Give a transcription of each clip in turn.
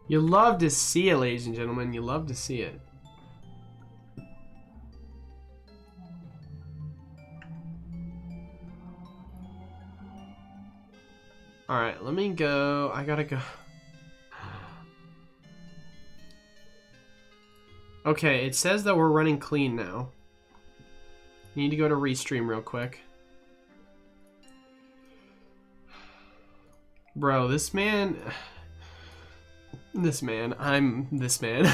You love to see it, ladies and gentlemen. You love to see it. Alright, let me go. I gotta go. Okay, it says that we're running clean now. Need to go to restream real quick. Bro, this man... I'm this man.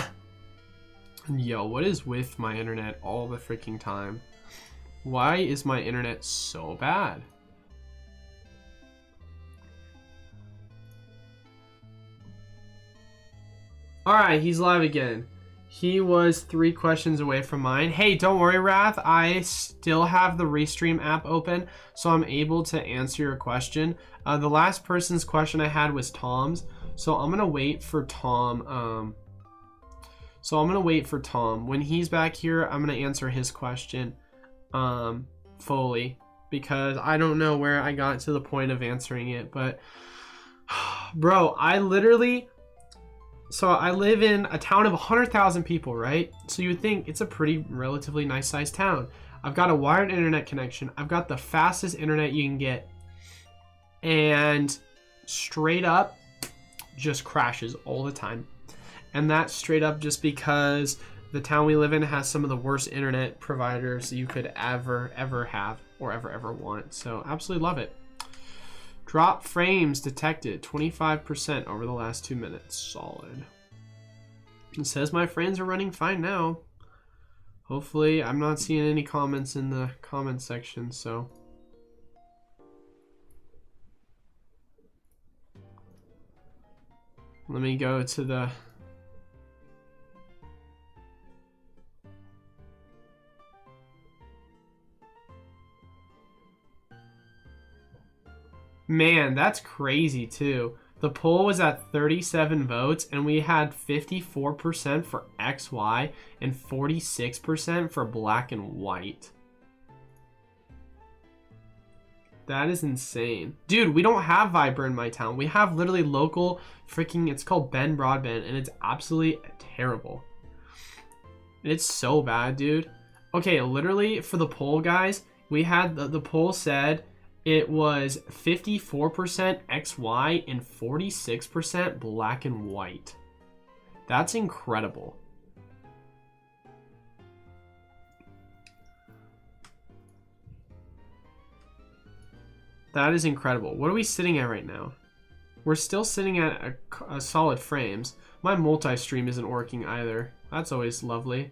Yo, what is with my internet all the freaking time? Why is my internet so bad? Alright, he's live again. He was 3 questions away from mine. Hey, don't worry, Wrath. I still have the Restream app open, so I'm able to answer your question. The last person's question I had was Tom's, so I'm gonna wait for Tom. When he's back here, I'm gonna answer his question fully, because I don't know where I got to the point of answering it. But bro, I live in a town of 100,000 people, right? So you would think it's a pretty relatively nice sized town. I've got a wired internet connection. I've got the fastest internet you can get. And straight up just crashes all the time. And that's straight up just because the town we live in has some of the worst internet providers you could ever have or ever want. So absolutely love it. Drop frames detected 25% over the last 2 minutes. Solid. It says my frames are running fine now. Hopefully I'm not seeing any comments in the comment section, so let me go to the man, that's crazy too. The poll was at 37 votes and we had 54% for XY and 46% for black and white. That is insane. Dude, we don't have Viber in my town. We have literally local freaking, it's called Ben Broadband, and it's absolutely terrible. It's so bad, dude. Okay, literally for the poll, guys, we had the poll said it was 54% XY and 46% black and white. That's incredible. That is incredible. What are we sitting at right now? We're still sitting at a solid frames. My multi-stream isn't working either. That's always lovely.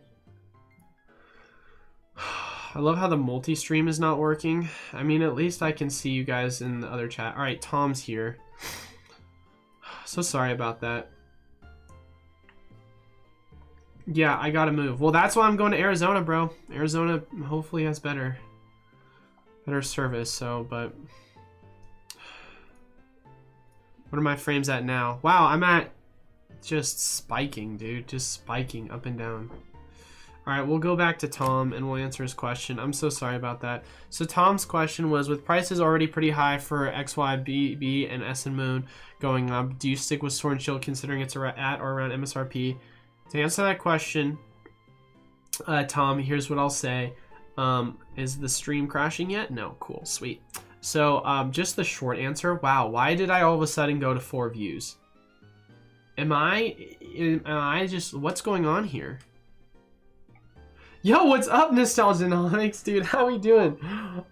I love how the multi-stream is not working. I mean, at least I can see you guys in the other chat. All right, Tom's here. So sorry about that. Yeah, I gotta move. Well, that's why I'm going to Arizona, bro. Arizona hopefully has better service, so, but what are my frames at now? Wow, I'm at just spiking, dude. Just spiking up and down. All right, we'll go back to Tom and we'll answer his question. I'm so sorry about that. So Tom's question was, with prices already pretty high for XY, BB, and S and Moon going up, do you stick with Sword and Shield considering it's at or around MSRP? To answer that question, Tom, here's what I'll say. Is the stream crashing yet? No. Cool. Sweet. So just the short answer. Wow, why did I all of a sudden go to 4 views? Am I just, what's going on here? Yo, what's up, Nostalgianomics, dude? How we doing?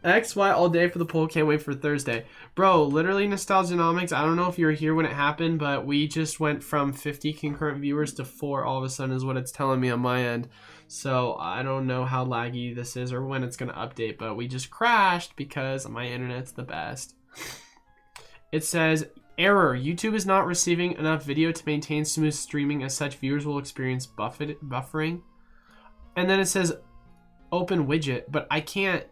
XY all day for the poll. Can't wait for Thursday. Bro, literally, Nostalgianomics, I don't know if you were here when it happened, but we just went from 50 concurrent viewers to 4 all of a sudden is what it's telling me on my end. So I don't know how laggy this is or when it's going to update, but we just crashed because my internet's the best. It says, error. YouTube is not receiving enough video to maintain smooth streaming. As such, viewers will experience buffering. And then it says open widget, but I can't.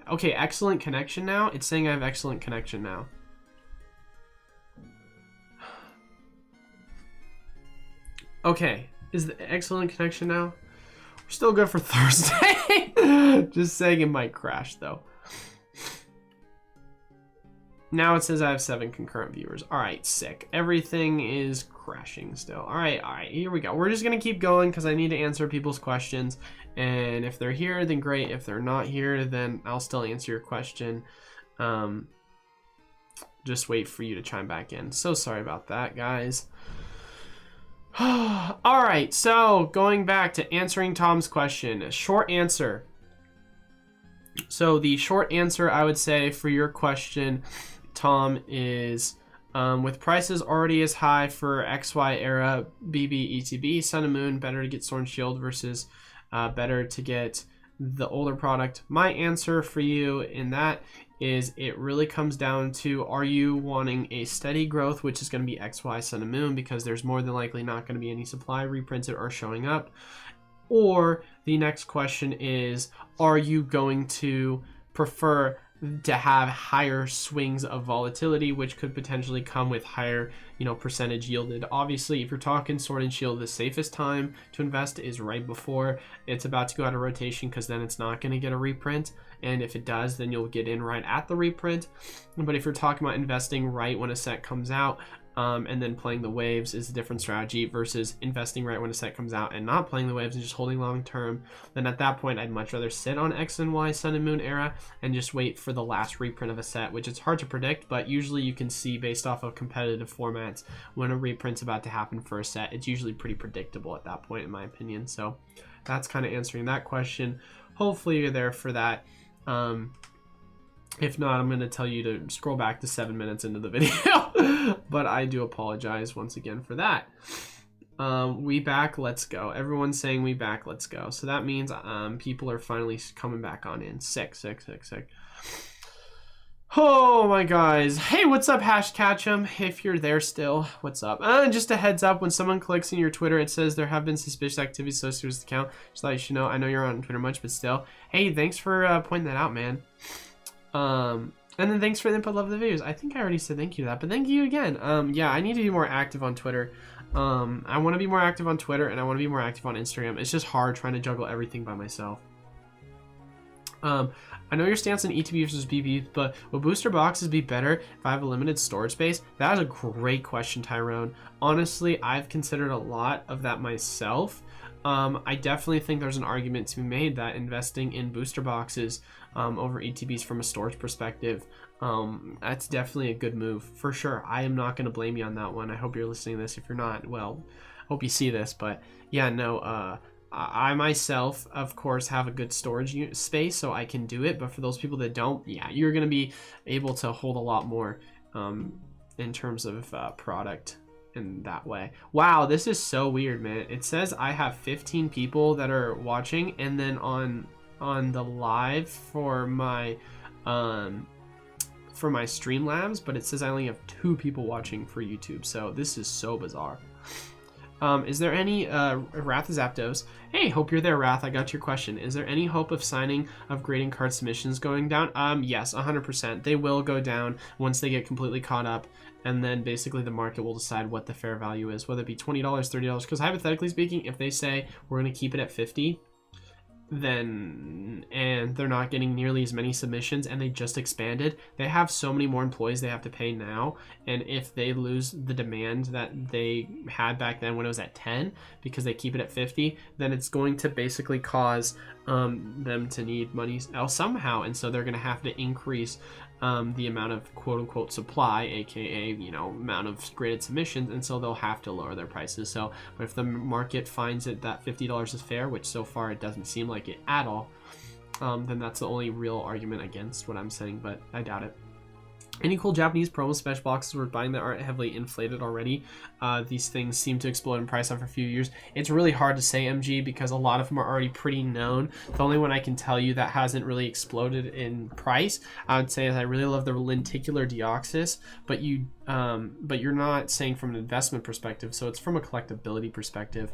Okay, excellent connection now. It's saying I have excellent connection now. Okay, is the excellent connection now? We're still good for Thursday. Just saying it might crash though. Now it says I have 7 concurrent viewers. All right, sick. Everything is crashing still. All right, here we go. We're just gonna keep going because I need to answer people's questions. And if they're here, then great. If they're not here, then I'll still answer your question. Just wait for you to chime back in. So sorry about that, guys. All right, so going back to answering Tom's question, short answer. So the short answer I would say for your question, Tom, is with prices already as high for XY era BB ETB Sun and Moon, better to get Sword and Shield versus better to get the older product. My answer for you in that is it really comes down to, are you wanting a steady growth, which is going to be XY Sun and Moon, because there's more than likely not going to be any supply reprinted or showing up? Or the next question is, are you going to prefer to have higher swings of volatility, which could potentially come with higher, percentage yielded? Obviously, if you're talking Sword and Shield, the safest time to invest is right before it's about to go out of rotation, because then it's not going to get a reprint. And if it does, then you'll get in right at the reprint. But if you're talking about investing right when a set comes out, and then playing the waves is a different strategy versus investing right when a set comes out and not playing the waves and just holding long term, then at that point I'd much rather sit on X and Y Sun and Moon era and just wait for the last reprint of a set, which it's hard to predict, but usually you can see based off of competitive formats when a reprint's about to happen for a set. It's usually pretty predictable at that point, in my opinion. So that's kind of answering that question. Hopefully you're there for that. If not, I'm going to tell you to scroll back to 7 minutes into the video. But I do apologize once again for that. We back, let's go. Everyone's saying we back, let's go. So that means people are finally coming back on in. Sick. Oh my guys. Hey, what's up, Catchem? If you're there still, what's up? Just a heads up, when someone clicks in your Twitter, it says there have been suspicious activities associated with the account. Just thought you should know. I know you're on Twitter much, but still. Hey, thanks for pointing that out, man. And then thanks for the input, love the videos. I think I already said thank you to that, but thank you again. Yeah, I need to be more active on Twitter. I want to be more active on Twitter, and I want to be more active on Instagram. It's just hard trying to juggle everything by myself. I know your stance on ETB versus BB, but will booster boxes be better if I have a limited storage space? That is a great question, Tyrone. Honestly, I've considered a lot of that myself. I definitely think there's an argument to be made that investing in booster boxes over ETBs from a storage perspective, that's definitely a good move for sure. I am not going to blame you on that one. I hope you're listening to this. If you're not, well, hope you see this. But yeah, no, I myself, of course, have a good storage space, so I can do it. But for those people that don't, yeah, you're going to be able to hold a lot more in terms of product in that way. Wow, this is so weird, man. It says I have 15 people that are watching, and then on the live for my Streamlabs, but it says I only have 2 people watching for YouTube. So this is so bizarre. Is there any Wrath is Zapdos? Hey, hope you're there, Wrath. I got your question. Is there any hope of signing of grading card submissions going down? Yes, 100%. They will go down once they get completely caught up, and then basically the market will decide what the fair value is, whether it be $20, $30. Because hypothetically speaking, if they say we're going to keep it at 50, then and they're not getting nearly as many submissions, and they just expanded, they have so many more employees they have to pay now, and if they lose the demand that they had back then when it was at 10 because they keep it at 50, then it's going to basically cause them to need money somehow, and so they're going to have to increase the amount of quote-unquote supply, aka amount of graded submissions, and so they'll have to lower their prices. So but if the market finds it that $50 is fair, which so far it doesn't seem like it at all, then that's the only real argument against what I'm saying, but I doubt it. Any cool Japanese promo special boxes worth buying that aren't heavily inflated already? These things seem to explode in price after a few years. It's really hard to say, MG, because a lot of them are already pretty known. The only one I can tell you that hasn't really exploded in price, I would say, is I really love the lenticular Deoxys, but you're not saying from an investment perspective, so it's from a collectability perspective.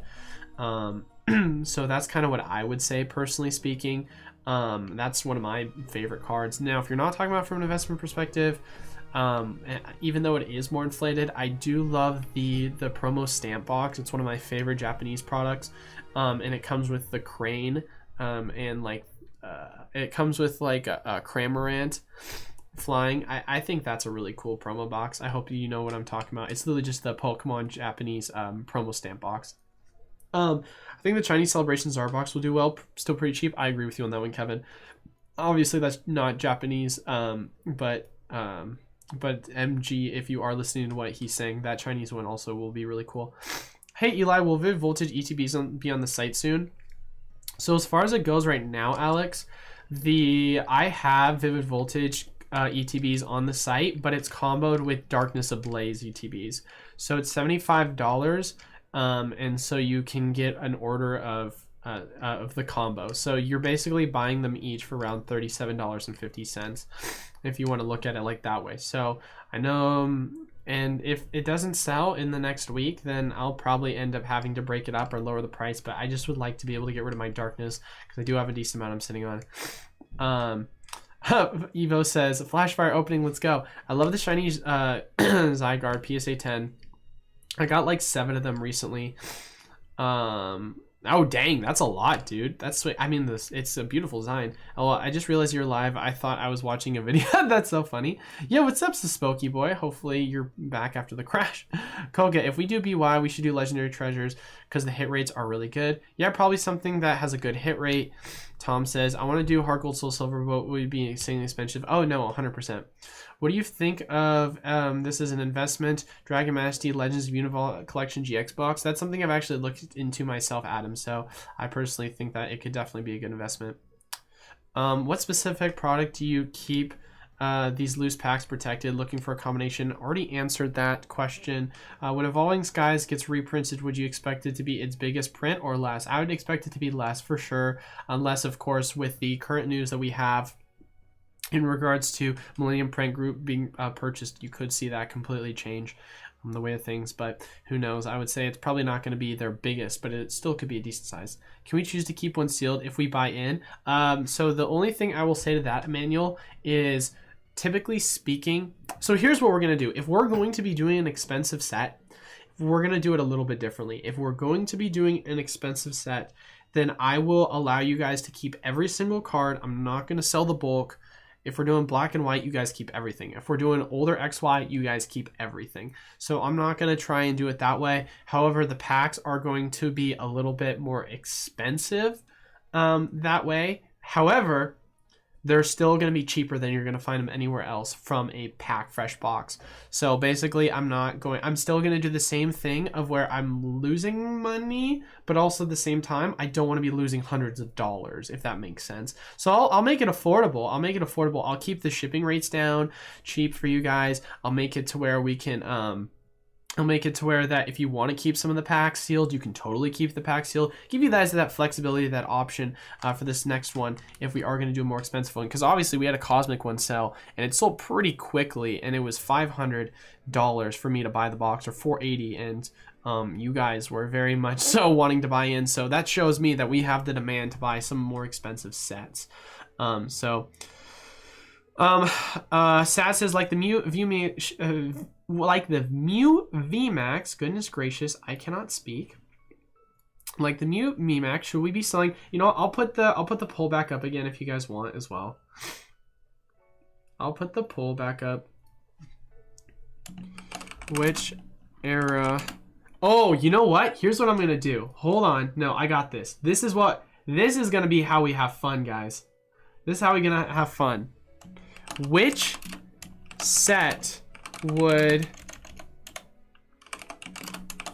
So that's kind of what I would say, personally speaking. That's one of my favorite cards. Now, if you're not talking about from an investment perspective, Even though it is more inflated, I do love the promo stamp box. It's one of my favorite Japanese products, and it comes with the crane, and like it comes with like a Cramorant flying. I think that's a really cool promo box. I hope you know what I'm talking about. It's literally just the Pokemon Japanese promo stamp box. I think the Chinese Celebration Czar box will do well. Still pretty cheap. I agree with you on that one, Kevin. Obviously, that's not Japanese, but MG, if you are listening to what he's saying, that Chinese one also will be really cool. Hey, Eli, will Vivid Voltage ETBs be on the site soon? So as far as it goes right now, Alex, I have Vivid Voltage ETBs on the site, but it's comboed with Darkness Ablaze ETBs. So it's $75, and so you can get an order of the combo. So you're basically buying them each for around $37.50 if you want to look at it like that way. So I know, and if it doesn't sell in the next week, then I'll probably end up having to break it up or lower the price, but I just would like to be able to get rid of my Darkness because I do have a decent amount I'm sitting on. Evo says, Flashfire opening, let's go. I love the shiny Zygarde PSA 10. I got like 7 of them recently. Oh dang, that's a lot, dude. That's sweet. I mean, it's a beautiful design. Oh, I just realized you're live. I thought I was watching a video. That's so funny. Yeah, what's up, Spooky boy? Hopefully you're back after the crash. Koga, if we do BY, we should do legendary treasures because the hit rates are really good. Yeah, probably something that has a good hit rate. Tom says, I want to do Heart Gold Soul Silver, but would be insanely expensive. Oh no, 100%. What do you think of this as an investment? Dragon Majesty Legends of Univault Collection GX box. That's something I've actually looked into myself, Adam. So I personally think that it could definitely be a good investment. What specific product do you keep these loose packs protected? Looking for a combination. Already answered that question. When Evolving Skies gets reprinted, would you expect it to be its biggest print or less? I would expect it to be less for sure, unless of course with the current news that we have in regards to Millennium Print Group being purchased, you could see that completely change the way of things, but who knows? I would say it's probably not going to be their biggest, but it still could be a decent size. Can we choose to keep one sealed if we buy in? So the only thing I will say to that, Emmanuel, is typically speaking, so here's what we're going to do. If we're going to be doing an expensive set, we're going to do it a little bit differently. If we're going to be doing an expensive set, then I will allow you guys to keep every single card. I'm not going to sell the bulk. If we're doing black and white, you guys keep everything. If we're doing older XY, you guys keep everything. So I'm not going to try and do it that way. However, the packs are going to be a little bit more expensive that way. However, they're still going to be cheaper than you're going to find them anywhere else from a pack fresh box. So basically, I'm still going to do the same thing of where I'm losing money, but also at the same time, I don't want to be losing hundreds of dollars, if that makes sense. So I'll make it affordable. I'll keep the shipping rates down, cheap for you guys. I'll make it to where we can, I'll make it to where that if you want to keep some of the packs sealed, you can totally keep the pack sealed. Give you guys that flexibility, that option for this next one if we are going to do a more expensive one. Because obviously we had a Cosmic one sell and it sold pretty quickly, and it was $500 for me to buy the box, or $480, and you guys were very much so wanting to buy in. So that shows me that we have the demand to buy some more expensive sets. Sad says, like the Mew VMAX, goodness gracious, I cannot speak. Like the Mew VMAX, should we be selling? You know, I'll put the poll back up again if you guys want as well. I'll put the poll back up. Which era? Oh, you know what? Here's what I'm gonna do. Hold on. No, I got this. This is gonna be how we have fun, guys. This is how we're gonna have fun. Which set would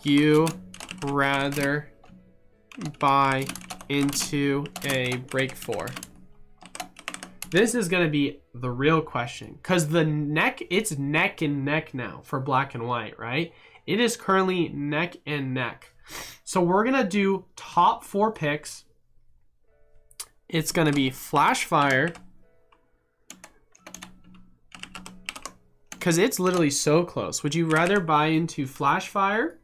you rather buy into a break for? This is going to be the real question, because it's neck and neck now for black and white, right? It is currently neck and neck. So we're going to do top 4 picks. It's going to be Flashfire, because it's literally so close. Would you rather buy into Flashfire?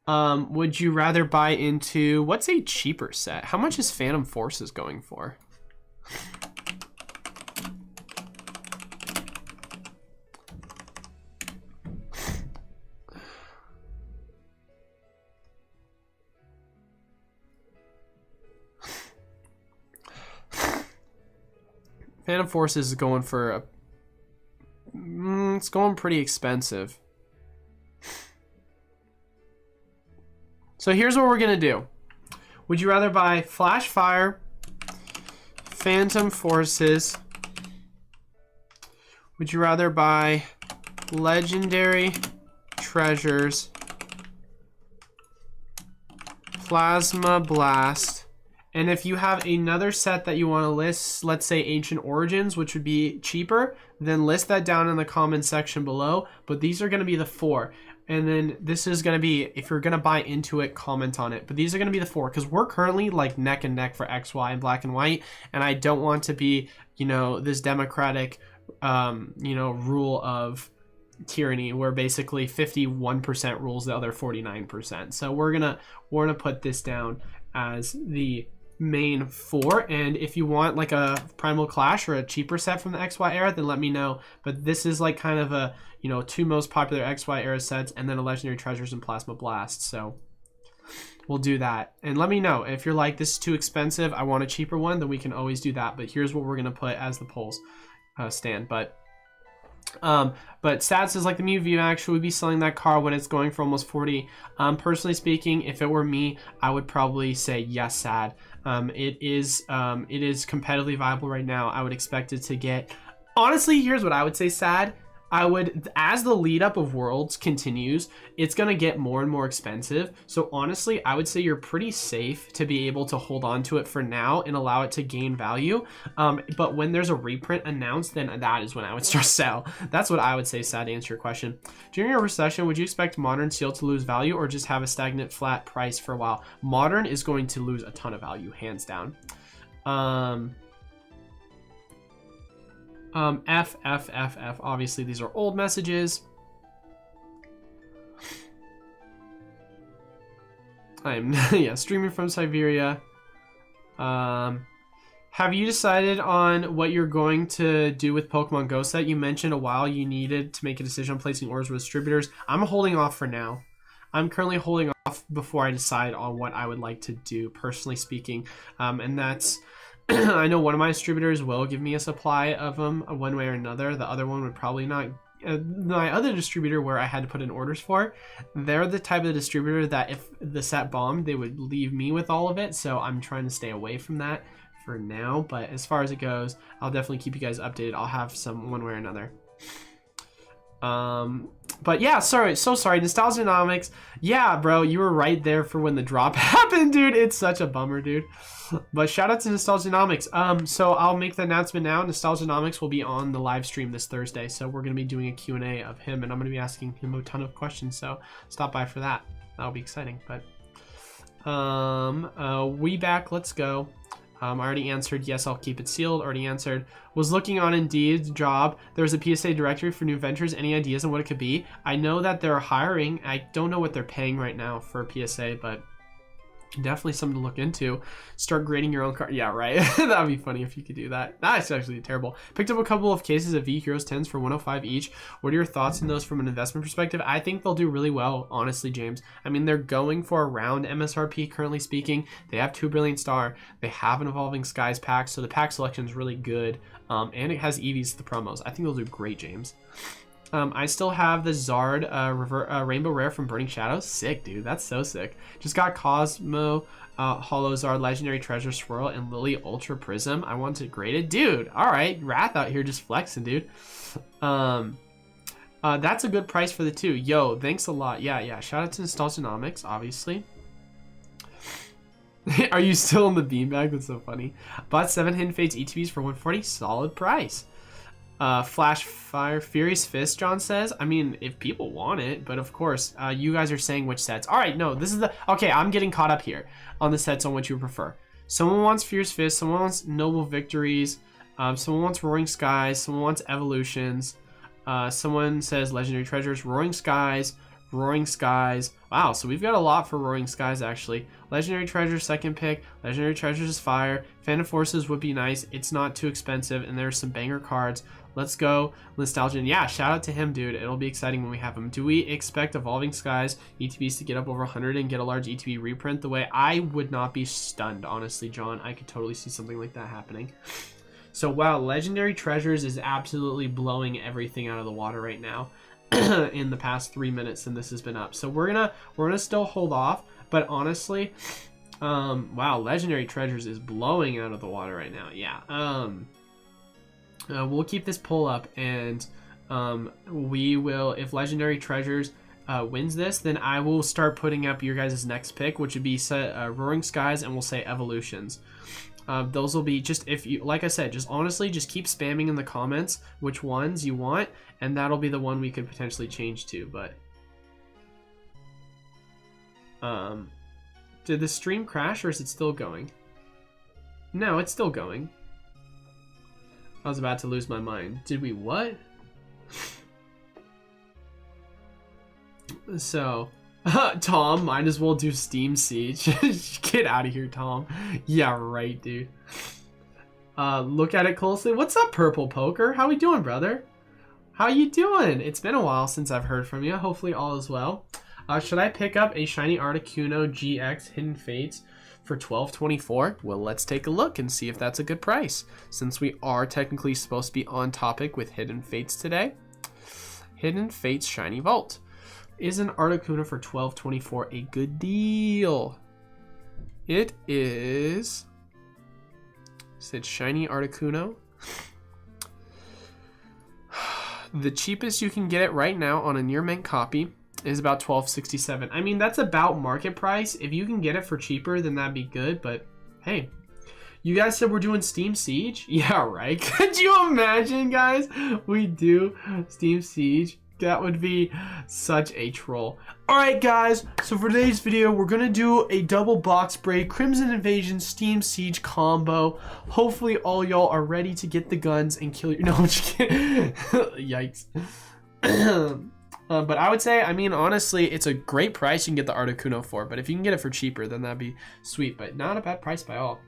Would you rather buy into, what's a cheaper set? How much is Phantom Forces going for? Phantom Forces is going for a... it's going pretty expensive. So here's what we're going to do. Would you rather buy Flash Fire, Phantom Forces? Would you rather buy Legendary Treasures, Plasma Blast? And if you have another set that you want to list, let's say Ancient Origins, which would be cheaper, then list that down in the comment section below. But these are going to be the 4. And then this is going to be, if you're going to buy into it, comment on it. But these are going to be the 4, because we're currently like neck and neck for X, Y, and black and white. And I don't want to be, you know, this democratic, you know, rule of tyranny where basically 51% rules the other 49%. So we're gonna put this down as the main 4. And if you want like a Primal Clash or a cheaper set from the XY era, then let me know. But this is like kind of a, you know, 2 most popular XY era sets, and then a Legendary Treasures and Plasma Blast. So we'll do that. And let me know if you're like, this is too expensive, I want a cheaper one, then we can always do that. But here's what we're gonna put as the polls stand. But Stats is like the Mew VMAX, should we be selling that car when it's going for almost 40? Personally speaking, if it were me, I would probably say yes, Sad. It is competitively viable right now. I would expect it to get, honestly, here's what I would say, Sad. I would, as the lead up of Worlds continues, it's going to get more and more expensive. So honestly, I would say you're pretty safe to be able to hold on to it for now and allow it to gain value. But when there's a reprint announced, then that is when I would start sell. That's what I would say, Sad, to answer your question. During a recession, would you expect Modern Steel to lose value or just have a stagnant flat price for a while? Modern is going to lose a ton of value, hands down. F. Obviously, these are old messages. I'm yeah, streaming from Siberia. Have you decided on what you're going to do with Pokemon Go set? You mentioned a while you needed to make a decision on placing orders with distributors. I'm holding off for now. I'm currently holding off before I decide on what I would like to do, personally speaking. And that's... I know one of my distributors will give me a supply of them one way or another. The other one would probably not. My other distributor, where I had to put in orders for, they're the type of distributor that if the set bombed, they would leave me with all of it. So I'm trying to stay away from that for now. But as far as it goes, I'll definitely keep you guys updated. I'll have some one way or another. But yeah, sorry, so sorry. Nostalgianomics. Yeah, bro, you were right there for when the drop happened, dude. It's such a bummer, dude. But shout out to Nostalgianomics. So I'll make the announcement now. Nostalgianomics will be on the live stream this Thursday. So we're going to be doing a Q&A of him, and I'm going to be asking him a ton of questions. So stop by for that. That'll be exciting. But we back. Let's go. I already answered, yes, I'll keep it sealed. Already answered. Was looking on Indeed's job. There was a PSA directory for new ventures. Any ideas on what it could be? I know that they're hiring. I don't know what they're paying right now for a PSA, but definitely something to look into. Start grading your own car. Yeah, right. That'd be funny if you could do that. That's actually terrible. Picked up a couple of cases of V Heroes 10s for 105 each. What are your thoughts on those from an investment perspective? I think they'll do really well, honestly, James. I mean, they're going for around MSRP, currently speaking. They have 2 Brilliant Star. They have an Evolving Skies pack, so the pack selection is really good. And it has EVs to the promos. I think they'll do great, James. I still have the Zard Rainbow Rare from Burning Shadows. Sick, dude. That's so sick. Just got Cosmo, Holo Zard, Legendary Treasure Swirl, and Lily Ultra Prism. I want it graded. Dude, all right. Wrath out here just flexing, dude. That's a good price for the 2. Yo, thanks a lot. Yeah. Shout out to Nostalgianomics, obviously. Are you still in the beanbag? That's so funny. Bought 7 Hidden Fates ETBs for 140. Solid price. Flash Fire Furious Fist, John says. I mean, if people want it, but of course, you guys are saying which sets. All right, no, this is the... Okay, I'm getting caught up here on the sets on what you prefer. Someone wants Fierce Fist, someone wants Noble Victories, someone wants Roaring Skies, someone wants Evolutions, someone says Legendary Treasures, Roaring Skies. Wow, so we've got a lot for Roaring Skies, actually. Legendary Treasures, second pick. Legendary Treasures is fire. Phantom Forces would be nice. It's not too expensive, and there's some banger cards. Let's go. Nostalgia. Yeah, shout out to him, dude. It'll be exciting when we have him. Do we expect Evolving Skies ETBs to get up over 100 and get a large ETB reprint? The way I would not be stunned, honestly, John. I could totally see something like that happening. So wow, Legendary Treasures is absolutely blowing everything out of the water right now in the past 3 minutes and this has been up. So we're gonna still hold off, but honestly, wow, Legendary Treasures is blowing out of the water right now. Yeah. We'll keep this poll up, and we will, if Legendary Treasures wins this, then I will start putting up your guys' next pick, which would be Roaring Skies, and we'll say Evolutions. Those will be just, if you, like I said, just honestly, just keep spamming in the comments which ones you want, and that'll be the one we could potentially change to. But did the stream crash, or is it still going? No, it's still going. I was about to lose my mind. Did we what? So, Tom, might as well do Steam Siege. Get out of here, Tom. Yeah, right, dude. Look at it closely. What's up, Purple Poker? How we doing, brother? How you doing? It's been a while since I've heard from you. Hopefully all is well. Should I pick up a shiny Articuno GX Hidden Fates for $12.24? Well, let's take a look and see if that's a good price, since we are technically supposed to be on topic with Hidden Fates today. Hidden Fates Shiny Vault. Is an Articuno for $12.24 a good deal? It is. Said shiny Articuno. The cheapest you can get it right now on a near mint copy is about $12.67. I mean, that's about market price. If you can get it for cheaper, then that'd be good. But hey, you guys said we're doing Steam Siege? Yeah, right. Could you imagine, guys? We do Steam Siege. That would be such a troll. Alright guys, so for today's video, we're going to do a double box break Crimson Invasion Steam Siege combo. Hopefully all y'all are ready to get the guns and kill your... No, I'm just kidding. Yikes. But I would say, I mean, honestly, it's a great price you can get the Articuno for. But if you can get it for cheaper, then that'd be sweet. But not a bad price by all.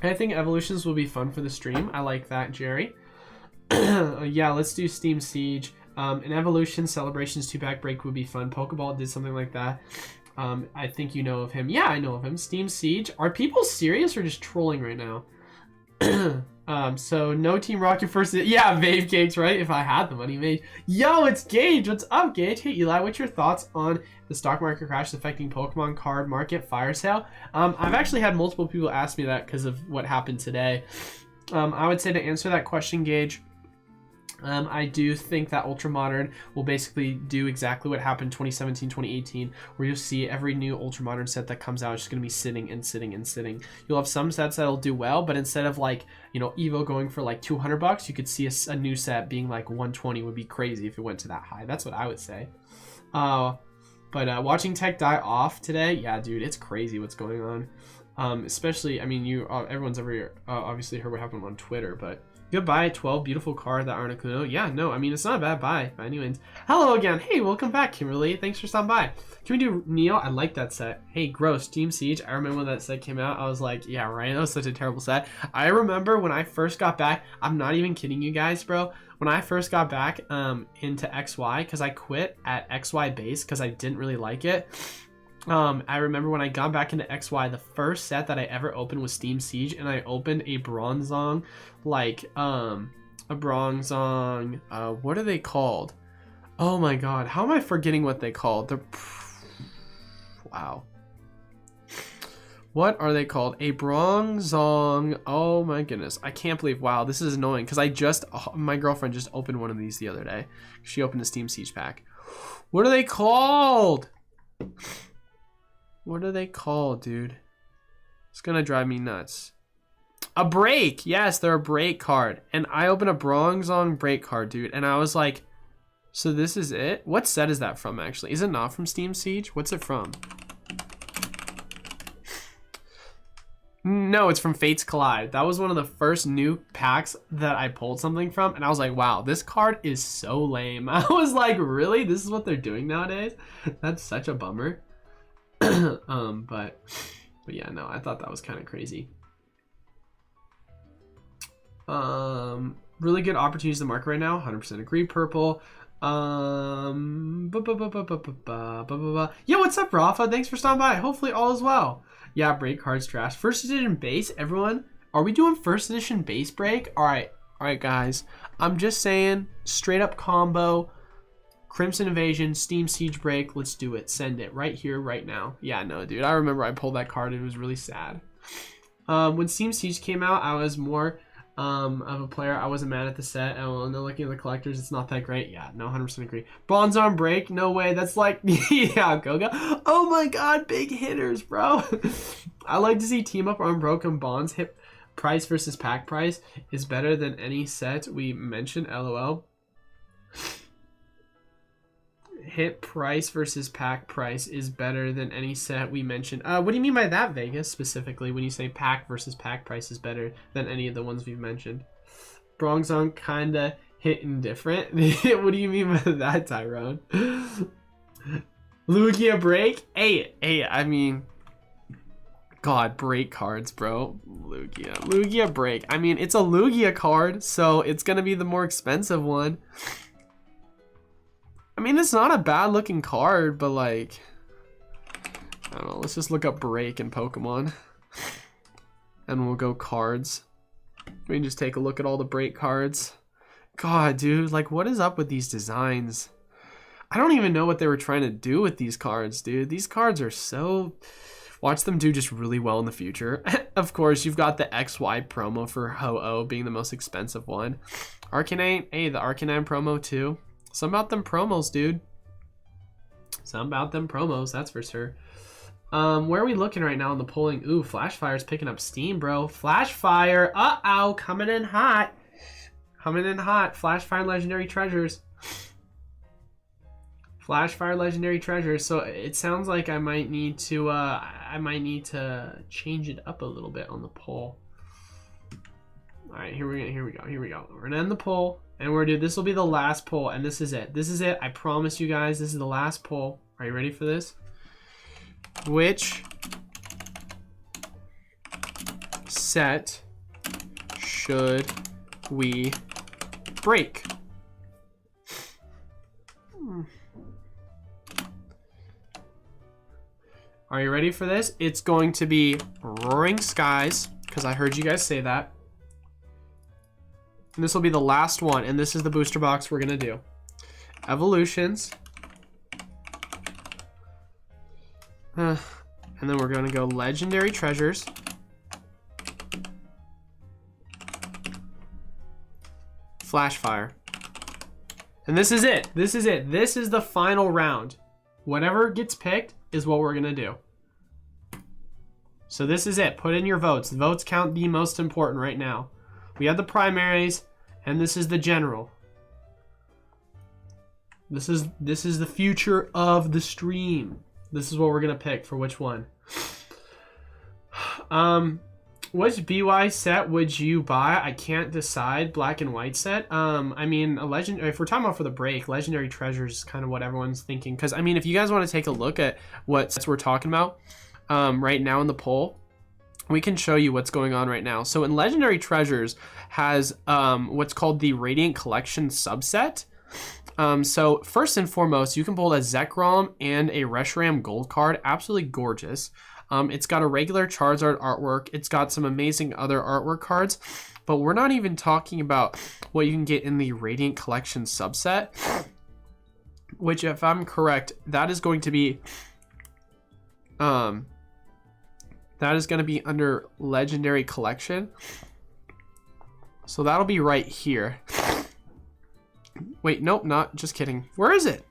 I think Evolutions will be fun for the stream. I like that, Jerry. Yeah, let's do Steam Siege. An Evolution Celebrations 2-pack break would be fun. Pokeball did something like that. I think you know of him. Yeah, I know of him. Steam Siege. Are people serious or just trolling right now? So no Team Rocket first. Yeah, Vape Cakes, right? If I had the money made. Yo, it's Gage. What's up, Gage? Hey, Eli, what's your thoughts on the stock market crash affecting Pokemon card market fire sale? I've actually had multiple people ask me that because of what happened today. I would say to answer that question, Gage, I do think that Ultra Modern will basically do exactly what happened 2017, 2018, where you'll see every new Ultra Modern set that comes out is just going to be sitting and sitting and sitting. You'll have some sets that'll do well, but instead of like, you know, Evo going for like $200, you could see a new set being like 120 would be crazy if it went to that high. That's what I would say. But watching tech die off today, yeah, dude, it's crazy what's going on. Especially, I mean, everyone's obviously heard what happened on Twitter, but goodbye, 12 beautiful card that Articuno. Yeah, no, I mean, it's not a bad buy by any means. Hello again. Hey, welcome back, Kimberly. Thanks for stopping by. Can we do Neo? I like that set. Hey, gross. Steam Siege. I remember when that set came out. I was like, yeah, right. That was such a terrible set. I remember when I first got back. I'm not even kidding you guys, bro. When I first got back into XY, because I quit at XY base because I didn't really like it. I remember when I got back into XY, the first set that I ever opened was Steam Siege, and I opened a Bronzong, like, what are they called? Oh my god, how am I forgetting what they called? Wow. What are they called? A Bronzong, oh my goodness, I can't believe, wow, this is annoying, because my girlfriend just opened one of these the other day. She opened a Steam Siege pack. What are they called? What are they called, dude? It's gonna drive me nuts. A break! Yes, they're a break card. And I opened a Bronzong break card, dude. And I was like, so this is it? What set is that from, actually? Is it not from Steam Siege? What's it from? No, it's from Fates Collide. That was one of the first new packs that I pulled something from. And I was like, wow, this card is so lame. I was like, really? This is what they're doing nowadays? That's such a bummer. But yeah, no, I thought that was kind of crazy. Really good opportunities to market right now. 100% agree. Purple. Yeah, what's up, Rafa? Thanks for stopping by. Hopefully all is well. Yeah, break cards trash. First edition base. Everyone Are we doing first edition base break? All right, guys. I'm just saying, straight up combo, Crimson Invasion, Steam Siege break. Let's do it. Send it right here, right now. Yeah, no, dude. I remember I pulled that card. It was really sad. When Steam Siege came out, I was more of a player. I wasn't mad at the set. And looking at the collectors, it's not that great. Yeah, no, 100% agree. Bronze Arm break? No way. That's like, yeah, Goga. Oh my god, big hitters, bro. I like to see team up Unbroken Bonds. Hit price versus pack price is better than any set we mentioned. LOL. Hit price versus pack price is better than any set we mentioned. What do you mean by that, Vegas, specifically, when you say pack versus pack price is better than any of the ones we've mentioned? Bronze on kinda hit indifferent. What do you mean by that, Tyrone? Lugia break? Hey, I mean, God, break cards, bro. Lugia break. I mean, it's a Lugia card, so it's gonna be the more expensive one. I mean, it's not a bad looking card, but like, I don't know. Let's just look up break in Pokemon and we'll go cards. We can just take a look at all the break cards. God, dude, like, what is up with these designs? I don't even know what they were trying to do with these cards, dude. These cards are so... Watch them do just really well in the future. Of course, you've got the XY promo for Ho-Oh being the most expensive one. Arcanine, hey, the Arcanine promo too. Some about them promos, dude. Some about them promos, that's for sure. Where are we looking right now in the polling? Ooh, Flashfire's picking up steam, bro. Flashfire, uh-oh, coming in hot. Coming in hot. Flashfire Legendary Treasures. Flashfire Legendary Treasures. So it sounds like I might need to change it up a little bit on the poll. All right, here we go. We're gonna end the poll, and we're gonna do, this will be the last poll, and this is it. This is it. I promise you guys, this is the last poll. Are you ready for this? Which set should we break? Are you ready for this? It's going to be Roaring Skies, because I heard you guys say that. And this will be the last one, and this is the booster box we're gonna do. Evolutions. And then we're gonna go Legendary Treasures. Flashfire. And this is it. This is it. This is the final round. Whatever gets picked is what we're gonna do. So this is it. Put in your votes. The votes count the most important right now. We have the primaries, and this is the general. This is the future of the stream. This is what we're gonna pick for which one. Which BY set would you buy? I can't decide. Black and white set. I mean, a legend. If we're talking about for the break, Legendary Treasures is kind of what everyone's thinking. Because I mean, if you guys want to take a look at what sets we're talking about right now in the poll, we can show you what's going on right now. So in Legendary Treasures has what's called the Radiant Collection subset. So first and foremost, you can pull a Zekrom and a Reshiram Gold card. Absolutely gorgeous. It's got a regular Charizard artwork. It's got some amazing other artwork cards, but we're not even talking about what you can get in the Radiant Collection subset, which, if I'm correct, that is going to be under Legendary Collection. So that'll be right here. Wait, nope, not, just kidding. Where is it?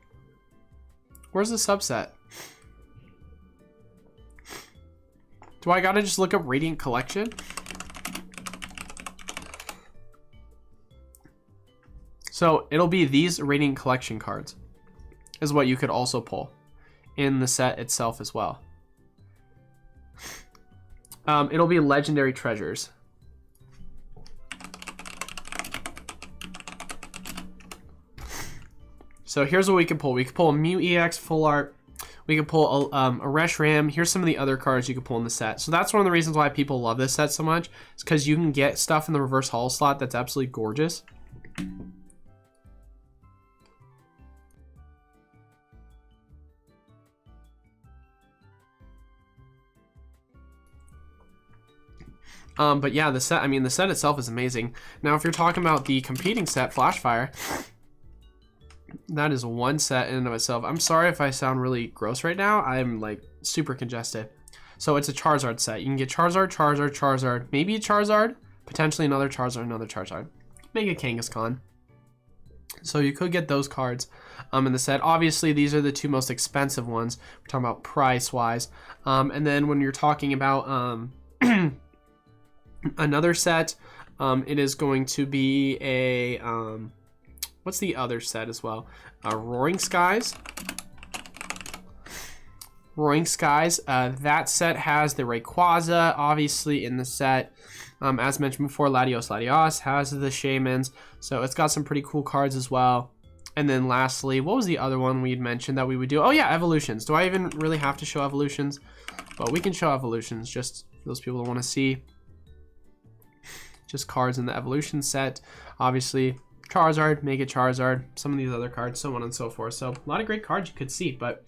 Where's the subset? Do I gotta just look up Radiant Collection? So it'll be these Radiant Collection cards is what you could also pull in the set itself as well. It'll be Legendary Treasures. So here's what we can pull. We can pull a Mew EX Full Art. We can pull a Reshiram. Here's some of the other cards you can pull in the set. So that's one of the reasons why people love this set so much. It's because you can get stuff in the reverse holo slot that's absolutely gorgeous. But yeah, the set, I mean, the set itself is amazing. Now, if you're talking about the competing set, Flashfire, that is one set in and of itself. I'm sorry if I sound really gross right now. I'm like super congested. So it's a Charizard set. You can get Charizard, Charizard, Charizard, maybe a Charizard, potentially another Charizard, another Charizard. Mega Kangaskhan. So you could get those cards in the set. Obviously, these are the two most expensive ones. We're talking about price-wise. And then when you're talking about another set, it is going to be a... what's the other set as well? Roaring Skies. Roaring Skies. That set has the Rayquaza, obviously, in the set. As mentioned before, Latios has the Shaymins. So it's got some pretty cool cards as well. And then lastly, what was the other one we'd mentioned that we would do? Oh yeah, Evolutions. Do I even really have to show Evolutions? Well, we can show Evolutions just for those people that want to see. Just cards in the Evolution set. Obviously, Charizard, Mega Charizard, some of these other cards, so on and so forth. So a lot of great cards you could see, but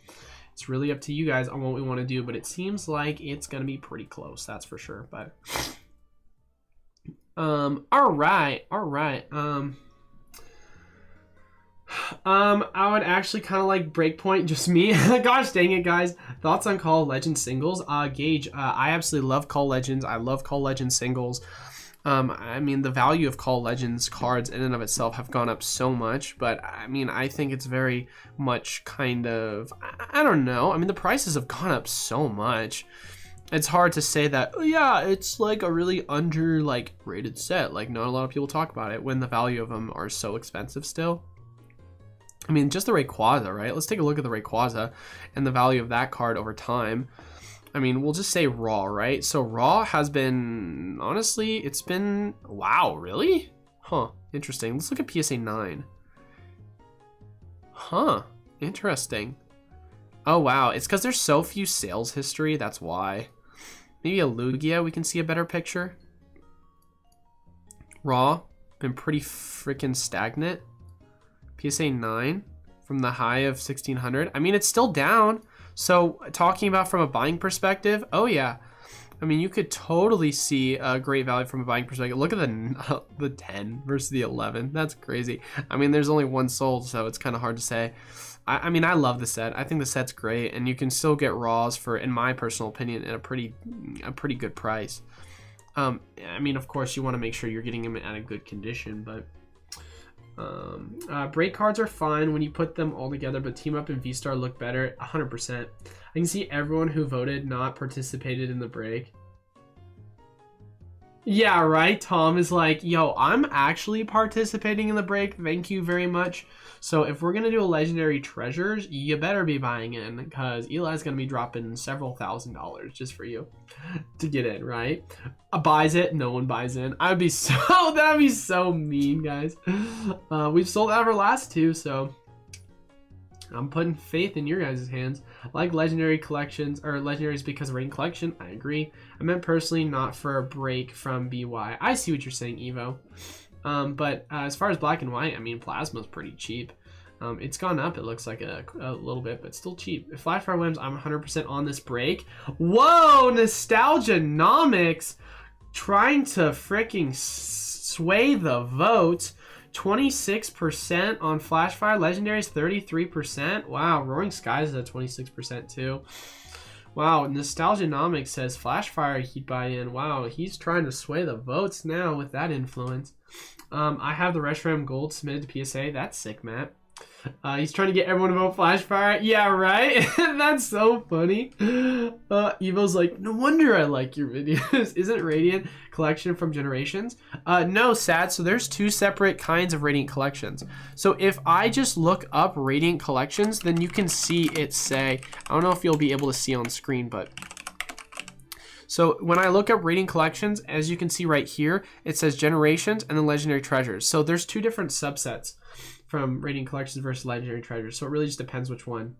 it's really up to you guys on what we want to do. But it seems like it's going to be pretty close, that's for sure. But all right. I would actually kind of like Breakpoint, just me. Gosh dang it, guys. Thoughts on Call of Legends singles? Gage, I absolutely love Call of Legends. I love Call of Legends singles. I mean, the value of Call of Legends cards in and of itself have gone up so much, but I mean, I think it's very much kind of, I don't know. I mean, the prices have gone up so much. It's hard to say that, oh, yeah, it's like a really under like rated set. Like not a lot of people talk about it when the value of them are so expensive still. I mean, just the Rayquaza, right? Let's take a look at the Rayquaza and the value of that card over time. I mean, we'll just say raw, right? So raw has been, honestly, it's been, wow, really? Huh, interesting. Let's look at PSA 9. Huh, interesting. Oh, wow, it's because there's so few sales history, that's why. Maybe a Lugia, we can see a better picture. Raw, been pretty freaking stagnant. PSA 9 from the high of 1600. I mean, it's still down. So talking about from a buying perspective, oh yeah. I mean, you could totally see a great value from a buying perspective. Look at the 10 versus the 11. That's crazy. I mean, there's only one sold, so it's kind of hard to say. I mean, I love the set. I think the set's great, and you can still get raws for, in my personal opinion, at a pretty good price. I mean, of course, you want to make sure you're getting them at a good condition, but break cards are fine when you put them all together, but Team Up and V-Star look better. 100%. I can see everyone who voted not participated in the break. Yeah, right. Tom is like, yo, I'm actually participating in the break. Thank you very much. So if we're going to do a Legendary Treasures, you better be buying in, because Eli's going to be dropping several $1,000s just for you to get in, right? Buys it, no one buys in. That'd be so mean, guys. We've sold out of our last two, so I'm putting faith in your guys' hands. I like Legendary collections, or Legendaries because of rating collection. I agree. I meant personally, not for a break from BY. I see what you're saying, Evo. But as far as Black and White, I mean, Plasma's pretty cheap. It's gone up, it looks like a little bit, but still cheap. If Flashfire wins, I'm 100% on this break. Whoa, Nostalgia-nomics trying to freaking sway the vote. 26% on Flashfire. Legendaries 33%. Wow, Roaring Skies is at 26% too. Wow, Nostalgia-nomics says Flashfire he'd buy in. Wow, he's trying to sway the votes now with that influence. I have the Reshiram Gold submitted to PSA. That's sick, Matt. He's trying to get everyone to vote Flashfire. Yeah, right? That's so funny. Evo's like, no wonder I like your videos. Isn't Radiant collection from Generations? No, Sad. So there's two separate kinds of Radiant collections. So if I just look up Radiant collections, then you can see it say, I don't know if you'll be able to see on screen, but so when I look up Radiant collections, as you can see right here, it says Generations and then Legendary Treasures. So there's two different subsets from Radiant collections versus Legendary Treasures. So it really just depends which one.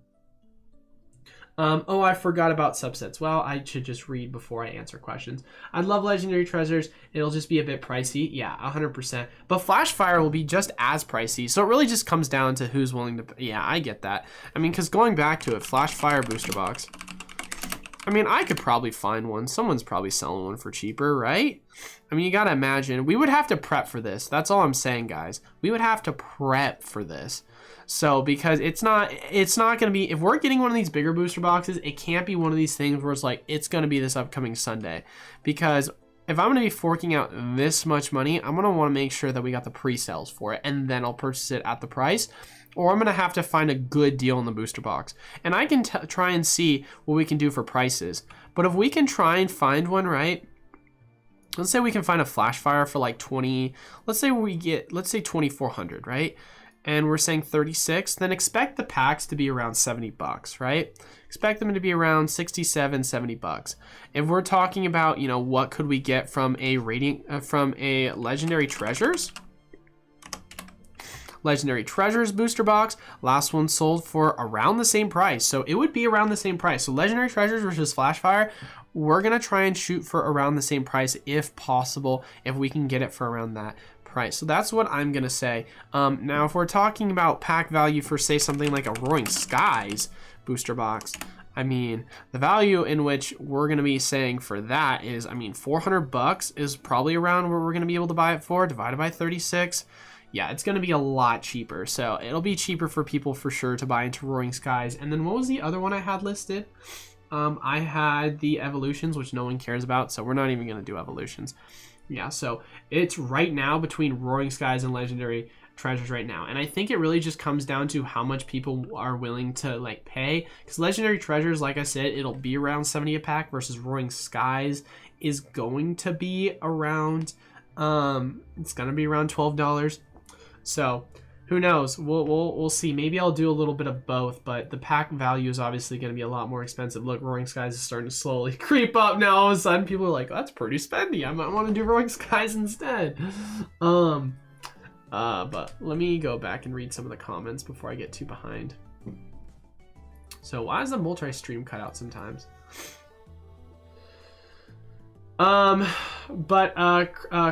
Oh, I forgot about subsets. Well, I should just read before I answer questions. I love Legendary Treasures. It'll just be a bit pricey. Yeah, 100%. But Flashfire will be just as pricey. So it really just comes down to who's willing to... Yeah, I get that. I mean, because going back to it, Flashfire Booster Box. I mean, I could probably find one. Someone's probably selling one for cheaper, right? I mean, you gotta imagine. We would have to prep for this. That's all I'm saying, guys. We would have to prep for this. So, because it's not gonna be, if we're getting one of these bigger booster boxes, it can't be one of these things where it's like, it's gonna be this upcoming Sunday. Because if I'm gonna be forking out this much money, I'm gonna wanna make sure that we got the pre-sales for it, and then I'll purchase it at the price. Or I'm going to have to find a good deal in the booster box. And I can try and see what we can do for prices. But if we can try and find one, right? Let's say we can find a flash fire for like 20. Let's say 2,400, right? And we're saying 36. Then expect the packs to be around 70 bucks, right? Expect them to be around 67, 70 bucks. If we're talking about, you know, what could we get from a legendary treasures? Legendary Treasures booster box. Last one sold for around the same price. So it would be around the same price. So Legendary Treasures versus Flashfire, we're going to try and shoot for around the same price if possible, if we can get it for around that price. So that's what I'm going to say. Now, if we're talking about pack value for, say, something like a Roaring Skies booster box, I mean, the value in which we're going to be saying for that is, I mean, 400 bucks is probably around where we're going to be able to buy it for, divided by 36. Yeah, it's going to be a lot cheaper. So it'll be cheaper for people for sure to buy into Roaring Skies. And then what was the other one I had listed? I had the Evolutions, which no one cares about. So we're not even going to do Evolutions. Yeah, so it's right now between Roaring Skies and Legendary Treasures right now. And I think it really just comes down to how much people are willing to like pay. Because Legendary Treasures, like I said, it'll be around 70 a pack versus Roaring Skies is going to be around, it's going to be around $12. So who knows? We'll see. Maybe I'll do a little bit of both, but the pack value is obviously going to be a lot more expensive. Look, Roaring Skies is starting to slowly creep up now. All of a sudden, people are like, oh, "That's pretty spendy. I might want to do Roaring Skies instead." But let me go back and read some of the comments before I get too behind. So why is the multi-stream cut out sometimes?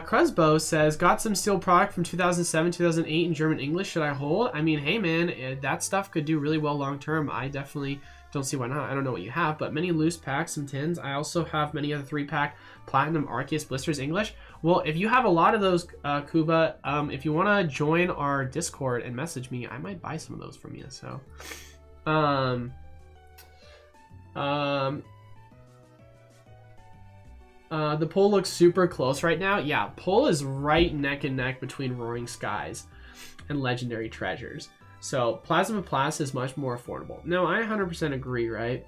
Cresbo says, got some steel product from 2007, 2008 in German English. Should I hold? I mean, hey man, that stuff could do really well long term. I definitely don't see why not. I don't know what you have, but many loose packs, some tins. I also have many other 3-pack Platinum Arceus Blisters English. Well, if you have a lot of those, Kuba, if you want to join our Discord and message me, I might buy some of those from you. So, the poll looks super close right now. Yeah, poll is right neck and neck between Roaring Skies and Legendary Treasures. So Plasma Plus is much more affordable. No, I 100% agree, right?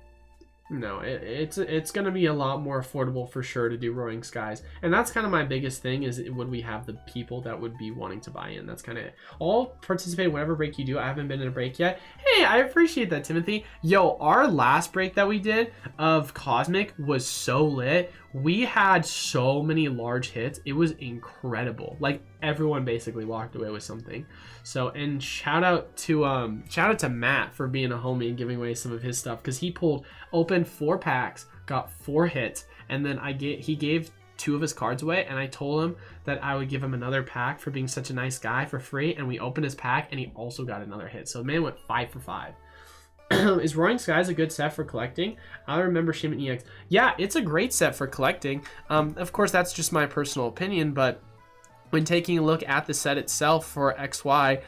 No, it's going to be a lot more affordable for sure to do Roaring Skies. And that's kind of my biggest thing is would we have the people that would be wanting to buy in? That's kind of it. I'll participate in whatever break you do. I haven't been in a break yet. Hey, I appreciate that, Timothy. Yo, our last break that we did of Cosmic was so lit. We had so many large hits. It was incredible. Like everyone basically walked away with something. So, and shout out to Matt for being a homie and giving away some of his stuff because he opened 4 packs, got 4 hits, and then he gave 2 of his cards away, and I told him that I would give him another pack for being such a nice guy for free, and we opened his pack and he also got another hit. So the man went 5 for 5. Is Roaring Skies a good set for collecting? I remember Shimon EX. Yeah, it's a great set for collecting. Of course, that's just my personal opinion, but when taking a look at the set itself for XY,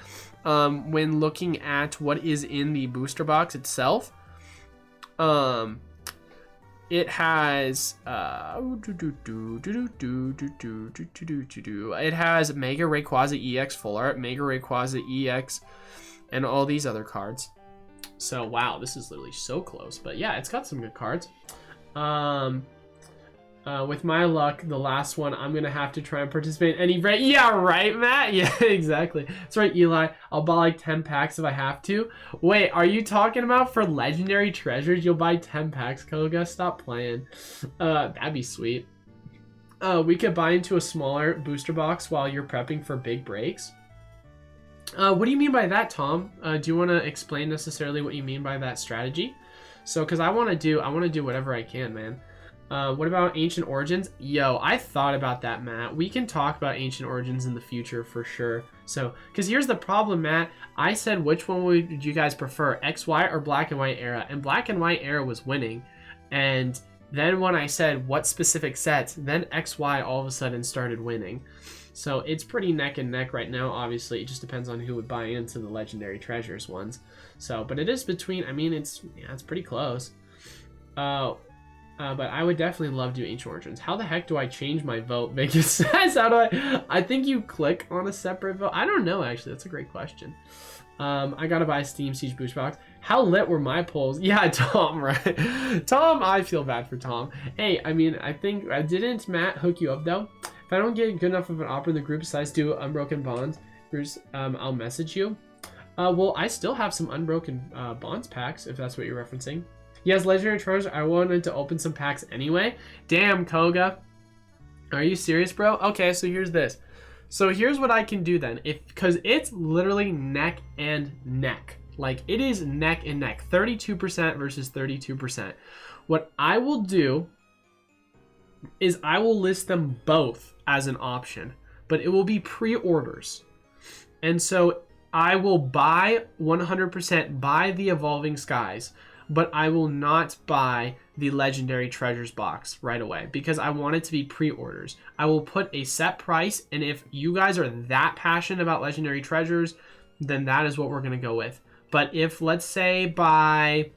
when looking at what is in the booster box itself, it has it has Mega Rayquaza EX Full Art, Mega Rayquaza EX, and all these other cards. So wow, this is literally so close, but yeah, it's got some good cards. With my luck, the last one, I'm gonna have to try and participate in any break. Yeah, right, Matt? Yeah, exactly. That's right, Eli. I'll buy like 10 packs if I have to. Wait, are you talking about for Legendary Treasures, you'll buy 10 packs, Koga? Stop playing. That'd be sweet. We could buy into a smaller booster box while you're prepping for big breaks. What do you mean by that, Tom? Do you want to explain necessarily what you mean by that strategy? So, because I want to do whatever I can, man. What about Ancient Origins? Yo, I thought about that, Matt. We can talk about Ancient Origins in the future for sure. So, because here's the problem, Matt. I said which one would you guys prefer, XY or Black and White Era? And Black and White Era was winning. And then when I said what specific sets, then XY all of a sudden started winning. So it's pretty neck and neck right now. Obviously, it just depends on who would buy into the Legendary Treasures ones. So, but it is between, I mean, it's pretty close. But I would definitely love to do Ancient Origins. How the heck do I change my vote? Vegas says, how do I think you click on a separate vote. I don't know, actually. That's a great question. I gotta buy a Steam Siege boost box. How lit were my polls? Yeah, Tom, right? Tom, I feel bad for Tom. Hey, I mean, I think, didn't Matt hook you up though? If I don't get good enough of an offer in the group besides do Unbroken Bonds, Bruce, I'll message you. Well, I still have some Unbroken Bonds packs, if that's what you're referencing. Yes, Legendary Treasures, I wanted to open some packs anyway. Damn, Koga. Are you serious, bro? Okay, so here's this. So here's what I can do then, because it's literally neck and neck. Like, it is neck and neck, 32% versus 32%. What I will do is I will list them both as an option, but it will be pre-orders. And so I will buy 100% buy the Evolving Skies, but I will not buy the Legendary Treasures box right away because I want it to be pre-orders. I will put a set price, and if you guys are that passionate about Legendary Treasures, then that is what we're going to go with. But if, let's say by,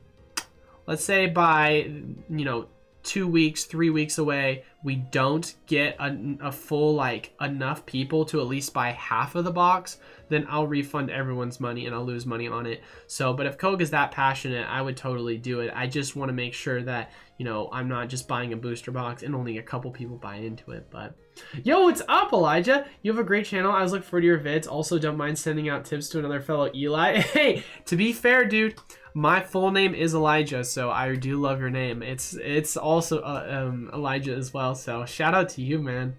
you know, 2 weeks, 3 weeks away, we don't get a full, like, enough people to at least buy half of the box, then I'll refund everyone's money and I'll lose money on it. So, but if Koga is that passionate, I would totally do it. I just want to make sure that, you know, I'm not just buying a booster box and only a couple people buy into it. But yo, what's up, Elijah? You have a great channel. I was looking forward to your vids. Also, don't mind sending out tips to another fellow Eli. Hey, to be fair, dude, my full name is Elijah, so I do love your name. It's also Elijah as well. So shout out to you, man.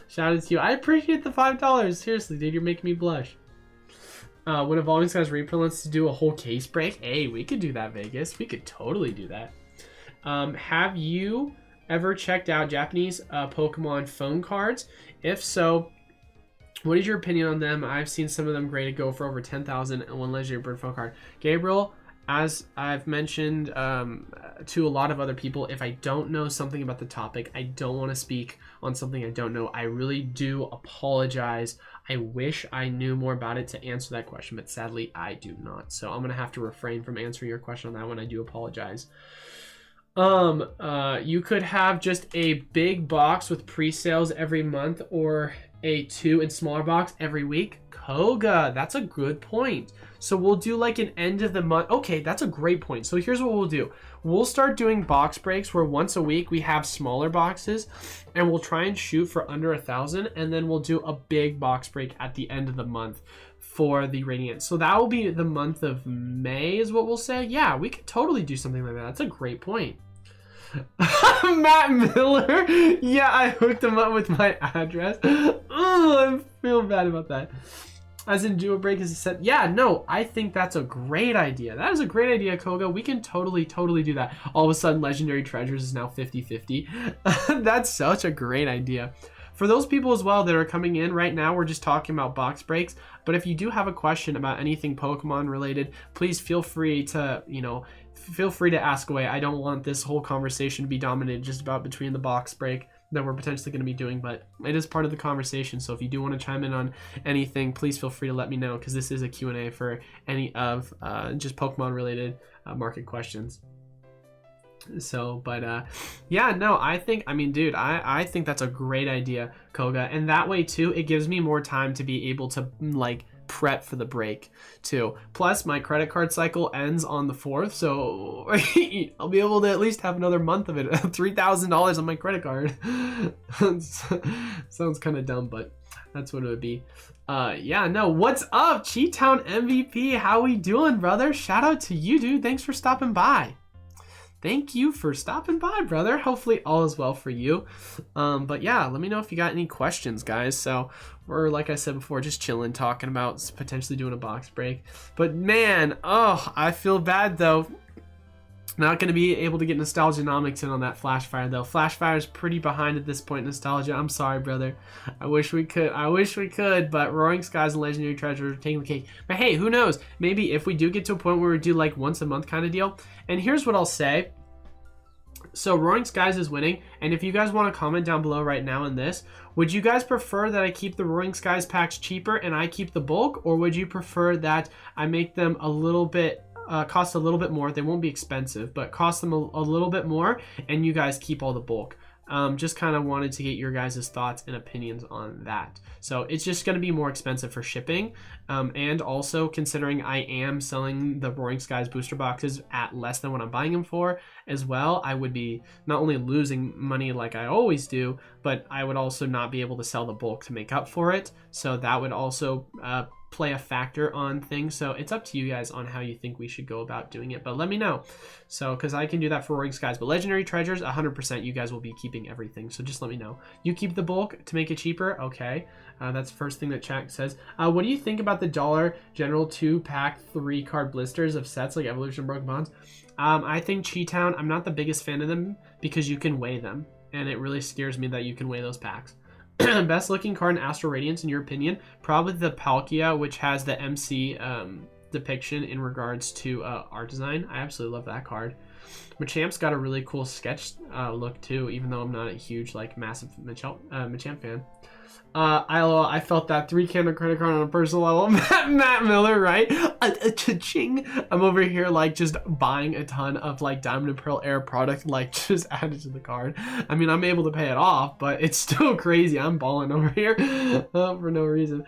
Shout out to you. I appreciate the $5. Seriously, dude, you're making me blush. When Evolving Skies Reaper wants to do a whole case break, hey, we could do that, Vegas. We could totally do that. Have you ever checked out Japanese Pokemon phone cards? If so, what is your opinion on them? I've seen some of them graded go for over 10,000 and one legendary bird phone card. Gabriel, as I've mentioned to a lot of other people, if I don't know something about the topic, I don't want to speak on something I don't know. I really do apologize. I wish I knew more about it to answer that question, but sadly I do not. So I'm going to have to refrain from answering your question on that one. I do apologize. You could have just a big box with pre-sales every month or a 2 and smaller box every week. Koga, that's a good point. So we'll do like an end of the month. Okay, that's a great point. So here's what we'll do. We'll start doing box breaks where once a week we have smaller boxes and we'll try and shoot for under 1,000, and then we'll do a big box break at the end of the month for the Radiant. So that will be the month of May is what we'll say. Yeah, we could totally do something like that. That's a great point. Matt Miller. Yeah, I hooked him up with my address. Oh, I feel bad about that. As in do a break as a set. Yeah, no, I think that's a great idea. That is a great idea, Koga. We can totally do that. All of a sudden, Legendary Treasures is now 50-50. That's such a great idea. For those people as well that are coming in right now, we're just talking about box breaks. But if you do have a question about anything Pokemon related, please feel free to, you know, feel free to ask away. I don't want this whole conversation to be dominated just about between the box break that we're potentially going to be doing, but it is part of the conversation. So if you do want to chime in on anything, please feel free to let me know, because this is a Q&A for any of just Pokemon related market questions. So, but yeah, no, I mean, dude, I think that's a great idea, Koga. And that way too, it gives me more time to be able to like prep for the break too. Plus my credit card cycle ends on the 4th, so I'll be able to at least have another month of it. $3,000 on my credit card. Sounds kind of dumb, but that's what it would be. Yeah, no, what's up, Cheetown MVP? How we doing, brother? Shout out to you, dude. Thanks for stopping by. Thank you for stopping by, brother. Hopefully all is well for you. But yeah, let me know if you got any questions, guys. So we're, like I said before, just chilling, talking about potentially doing a box break. But man, oh, I feel bad though. Not going to be able to get Nostalgianomics in on that Flashfire though. Flashfire is pretty behind at this point, Nostalgia. I'm sorry, brother. I wish we could, but Roaring Skies and Legendary Treasure are taking the cake. But hey, who knows? Maybe if we do get to a point where we do like once a month kind of deal. And here's what I'll say. So Roaring Skies is winning, and if you guys want to comment down below right now in this, would you guys prefer that I keep the Roaring Skies packs cheaper and I keep the bulk, or would you prefer that I make them a little bit, cost a little bit more? They won't be expensive, but cost them a little bit more, and you guys keep all the bulk. Just kind of wanted to get your guys' thoughts and opinions on that. So it's just going to be more expensive for shipping. And also considering I am selling the Roaring Skies booster boxes at less than what I'm buying them for as well, I would be not only losing money like I always do, but I would also not be able to sell the bulk to make up for it. So that would also play a factor on things. So it's up to you guys on how you think we should go about doing it, but let me know. So because I can do that for Roaring Skies, but Legendary Treasures 100% you guys will be keeping everything, so just let me know. You keep the bulk to make it cheaper. Okay, that's the first thing that chat says. What do you think about the Dollar General 2-pack 3-card blisters of sets like Evolution Broken Bonds? I think Chi-Town, I'm not the biggest fan of them because you can weigh them, and it really scares me that you can weigh those packs. Best looking card in Astral Radiance in your opinion? Probably the Palkia, which has the MC depiction in regards to art design. I absolutely love that card. Machamp's got a really cool sketch look too, even though I'm not a huge massive Machamp fan. I felt that 3-candle credit card on a personal level. Matt Miller, right? Cha-ching. I'm over here just buying a ton of Diamond and Pearl Air product, just added to the card. I mean, I'm able to pay it off, but it's still crazy. I'm balling over here for no reason.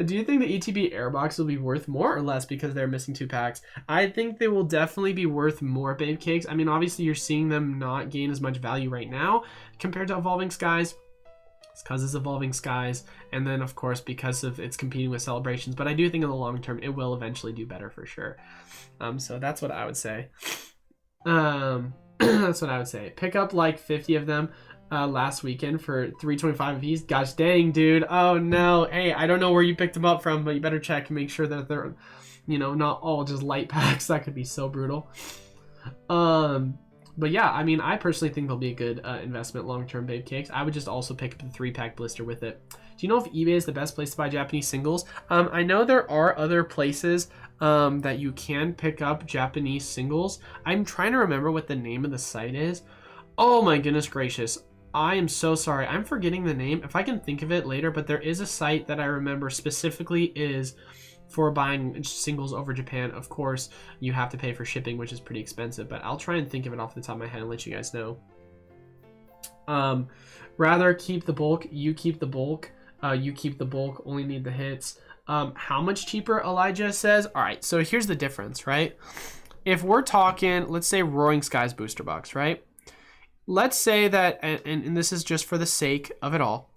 Do you think the ETB Air Box will be worth more or less because they're missing 2 packs? I think they will definitely be worth more, Babe Cakes. I mean, obviously you're seeing them not gain as much value right now compared to Evolving Skies. It's because it's Evolving Skies, and then of course because of it's competing with Celebrations, but I do think in the long term it will eventually do better for sure. So that's what I would say. That's what I would say. Pick up 50 of them last weekend for $3.25 apiece. Gosh dang, dude. Oh no. Hey, I don't know where you picked them up from, but you better check and make sure that they're not all just light packs. That could be so brutal. But yeah, I mean, I personally think they'll be a good investment long-term, Babe Cakes. I would just also pick up the 3-pack blister with it. Do you know if eBay is the best place to buy Japanese singles? I know there are other places that you can pick up Japanese singles. I'm trying to remember what the name of the site is. Oh my goodness gracious. I am so sorry. I'm forgetting the name. If I can think of it later, but there is a site that I remember specifically is for buying singles over Japan. Of course, you have to pay for shipping, which is pretty expensive, but I'll try and think of it off the top of my head and let you guys know. Rather keep the bulk, you keep the bulk, you keep the bulk, only need the hits. How much cheaper, Elijah says? All right, so here's the difference, right? If we're talking, let's say Roaring Skies booster box, right? Let's say that, and this is just for the sake of it all,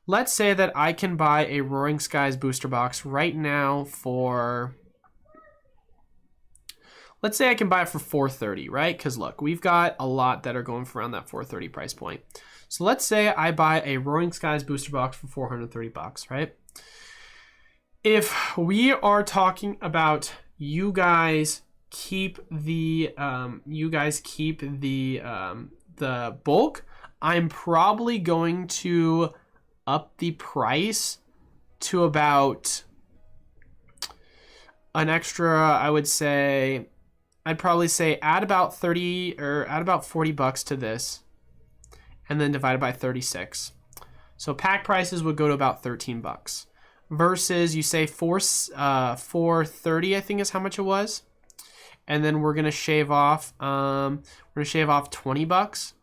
let's say that I can buy a Roaring Skies booster box right now for, let's say I can buy it for $430, right? Because look, we've got a lot that are going for around that $430 price point. So let's say I buy a Roaring Skies booster box for $430, right? If we are talking about you guys keep the bulk, I'm probably going to up the price to about an extra, I'd probably say add about 30 or add about $40 to this and then divide it by 36. So pack prices would go to about $13 versus you say 430, I think is how much it was. And then we're going to shave off, $20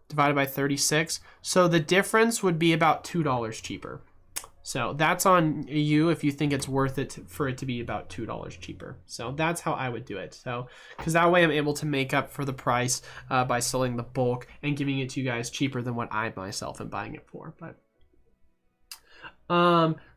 divided by 36. So the difference would be about $2 cheaper. So that's on you if you think it's worth it for it to be about $2 cheaper. So that's how I would do it. So, because that way I'm able to make up for the price by selling the bulk and giving it to you guys cheaper than what I myself am buying it for. But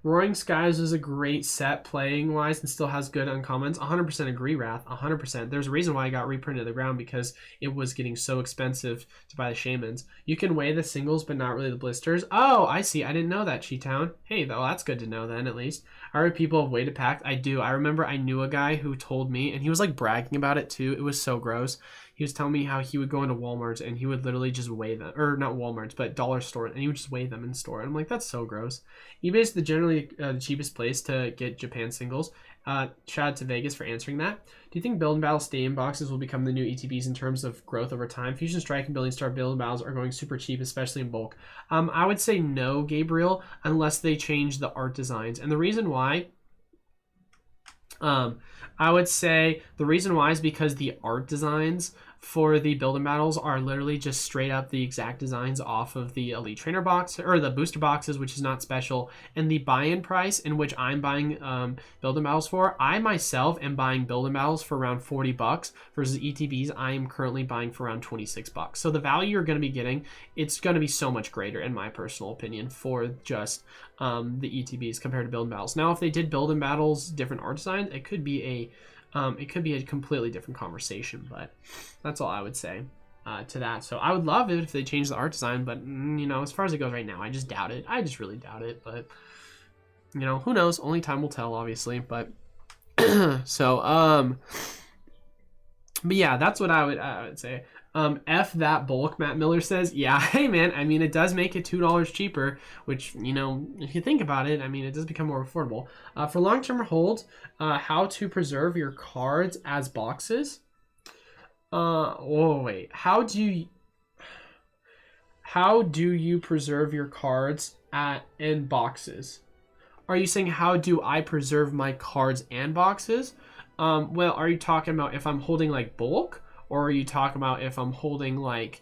Roaring Skies is a great set playing wise and still has good uncommons. 100% agree, Wrath. 100%. There's a reason why I got reprinted to the ground, because it was getting so expensive to buy the Shamans. You can weigh the singles, but not really the blisters. Oh, I see. I didn't know that, Chi-Town. Hey, though, that's good to know then, at least. I heard people have weighed a pack. I do. I remember I knew a guy who told me, and he was bragging about it too. It was so gross. He was telling me how he would go into Walmarts and he would literally just weigh them, or not Walmarts, but dollar store, and he would just weigh them in store. And I'm like, that's so gross. eBay is generally the cheapest place to get Japan singles. Shout out to Vegas for answering that. Do you think Build and Battle Stadium boxes will become the new ETBs in terms of growth over time? Fusion Strike and Building Star Build and Battles are going super cheap, especially in bulk. I would say no, Gabriel, unless they change the art designs. And the reason why, I would say the reason why is because the art designs for the build and battles are literally just straight up the exact designs off of the Elite Trainer box or the booster boxes, which is not special. And the buy-in price in which I'm buying build and battles for, I myself am buying build and battles for around $40 versus ETBs I am currently buying for around $26. So the value you're going to be getting, it's going to be so much greater in my personal opinion for just the ETBs compared to build and battles. Now, if they did build and battles different art designs, it could be a completely different conversation, but that's all I would say to that. So I would love it if they changed the art design, but you know, as far as it goes right now, I just doubt it. I just really doubt it, but you know, who knows? Only time will tell, obviously. But so but yeah, that's what I would say. F that bulk, Matt Miller says. Yeah, hey man, I mean, it does make it $2 cheaper, which, you know, if you think about it, I mean, it does become more affordable. For long-term hold, how to preserve your cards as boxes. Oh wait, how do you preserve your cards in boxes? Are you saying how do I preserve my cards and boxes? Well, are you talking about if I'm holding like bulk? Or are you talking about if I'm holding like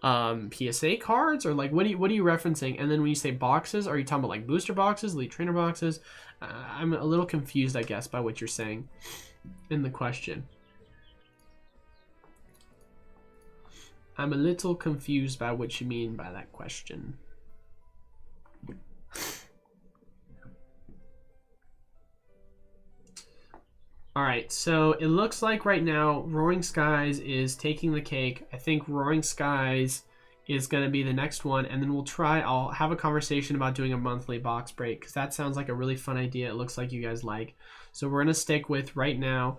PSA cards, or like what are you referencing? And then when you say boxes, are you talking about like booster boxes, Elite Trainer boxes? I'm a little confused, I guess, by what you're saying in the question. I'm a little confused by what you mean by that question. All right, so it looks like right now Roaring Skies is taking the cake. I think Roaring Skies is going to be the next one, and then I'll have a conversation about doing a monthly box break, because that sounds like a really fun idea. It looks like you guys like. So we're going to stick with right now.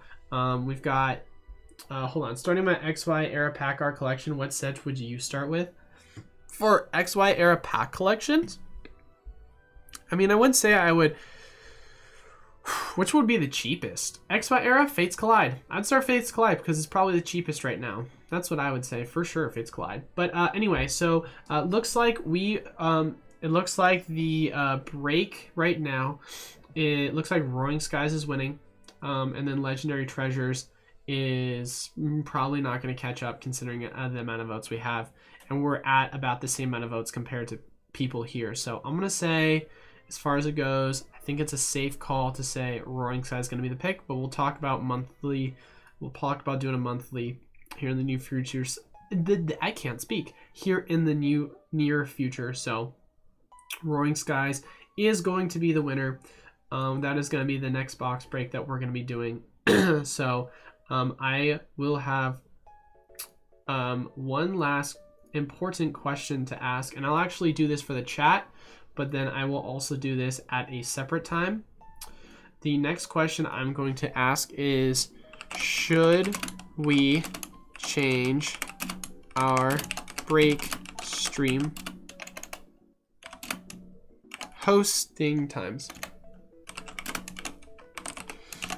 We've got, hold on, starting my XY era pack art collection, what sets would you start with? For XY era pack collections? I mean, I wouldn't say I would... Which would be the cheapest? XY era, Fates Collide. I'd start Fates Collide because it's probably the cheapest right now. That's what I would say for sure, Fates Collide. But anyway, so looks like it looks like the break right now. It looks like Roaring Skies is winning, and then Legendary Treasures is probably not going to catch up considering the amount of votes we have, and we're at about the same amount of votes compared to people here. So I'm gonna say, as far as it goes, I think it's a safe call to say Roaring Skies is going to be the pick, but we'll talk about monthly. We'll talk about doing a monthly here in the near future. I can't speak. Here in the near future. So Roaring Skies is going to be the winner. That is going to be the next box break that we're going to be doing. So I will have one last important question to ask, and I'll actually do this for the chat, but then I will also do this at a separate time. The next question I'm going to ask is, should we change our break stream hosting times?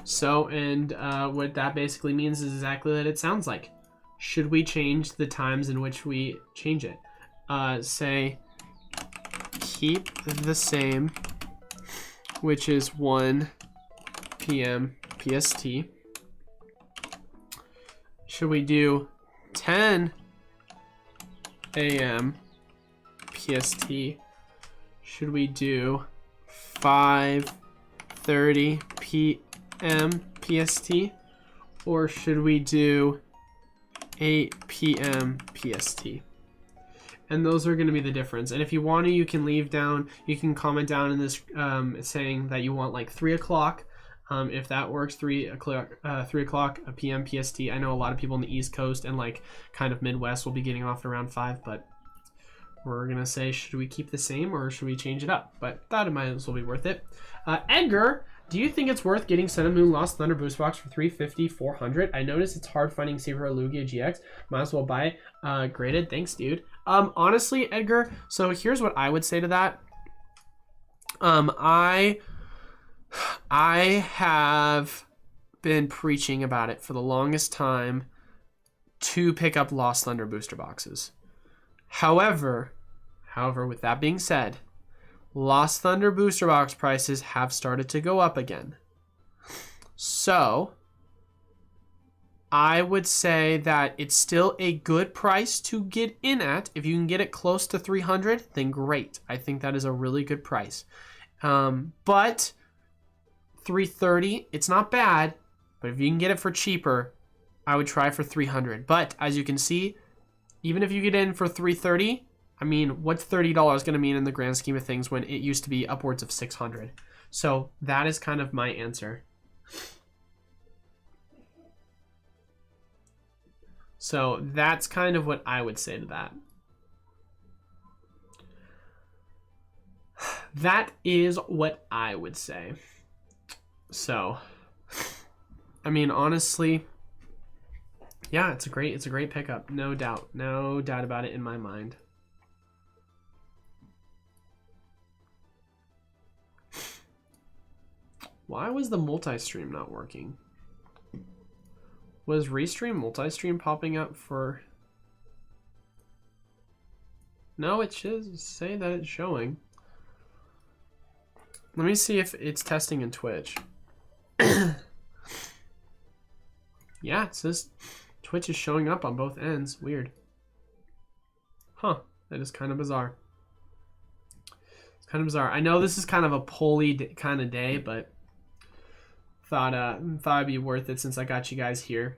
So, and what that basically means is exactly that it sounds like. Should we change the times in which we change it? Say, keep the same, which is 1 PM PST. Should we do 10 AM PST? Should we do 5:30 PM PST? Or should we do 8 PM PST? And those are going to be the difference. And if you want to, you can leave down, you can comment down in this saying that you want like 3 o'clock. If that works, 3 o'clock PM PST. I know a lot of people on the East Coast and like kind of Midwest will be getting off at around 5, but we're going to say, should we keep the same or should we change it up? But that might as well be worth it. Edgar, do you think it's worth getting Sun and Moon Lost Thunder boost box for 350, 400? I noticed it's hard finding Secret Lugia GX. Might as well buy graded. Thanks, dude. Honestly, Edgar, so here's what I would say to that. I have been preaching about it for the longest time to pick up Lost Thunder booster boxes. However, with that being said, Lost Thunder booster box prices have started to go up again. So, I would say that it's still a good price to get in at. If you can get it close to 300, then great. I think that is a really good price. But 330, it's not bad, but if you can get it for cheaper, I would try for 300. But as you can see, even if you get in for 330, I mean, what's $30 going to mean in the grand scheme of things when it used to be upwards of 600? So that is kind of my answer. So that's kind of what I would say to that. That is what I would say. So, I mean, honestly, yeah, it's a great pickup. No doubt about it in my mind. Why was the multi-stream not working? Was Restream multi-stream popping up for... No, it should say that it's showing. Let me see if it's testing in Twitch. Yeah, it says Twitch is showing up on both ends. Weird. Huh, that is kind of bizarre. It's kind of bizarre. I know this is kind of a poll-y kind of day, but thought it'd be worth it since I got you guys here.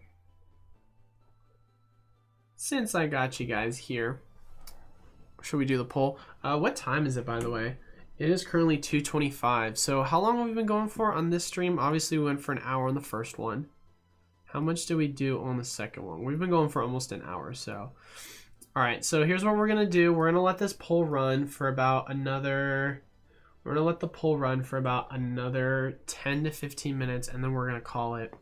Should we do the poll? What time is it, by the way? It is currently 2:25. So how long have we been going for on this stream? Obviously, we went for an hour on the first one. How much did we do on the second one? We've been going for almost an hour, so. All right, so here's what we're going to do. We're going to let this poll run for about another... We're going to let the poll run for about another 10 to 15 minutes, and then we're going to call it.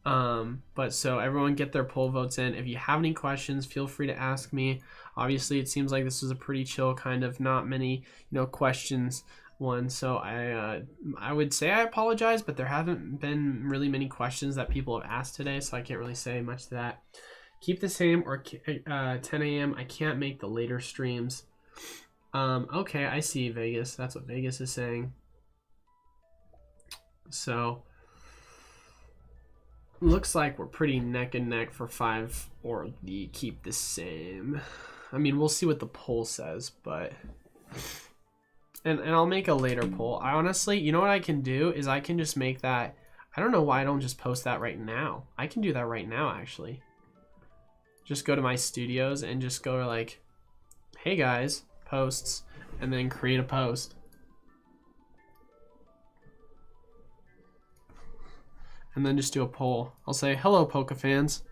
But so everyone get their poll votes in. If you have any questions, feel free to ask me. Obviously, it seems like this was a pretty chill kind of not many, questions one. So I would say I apologize, but there haven't been really many questions that people have asked today, so I can't really say much to that. Keep the same or 10 a.m. I can't make the later streams. Okay, I see Vegas. That's what Vegas is saying. So looks like we're pretty neck and neck for 5 or the keep the same. I mean, we'll see what the poll says, but and I'll make a later poll. I honestly, you know what I can do is I can just make that. I don't know why I don't just post that right now. I can do that right now, actually. Just go to my studios and just go to like, hey guys, posts, and then create a post. And then just do a poll. I'll say, hello, Poke fans.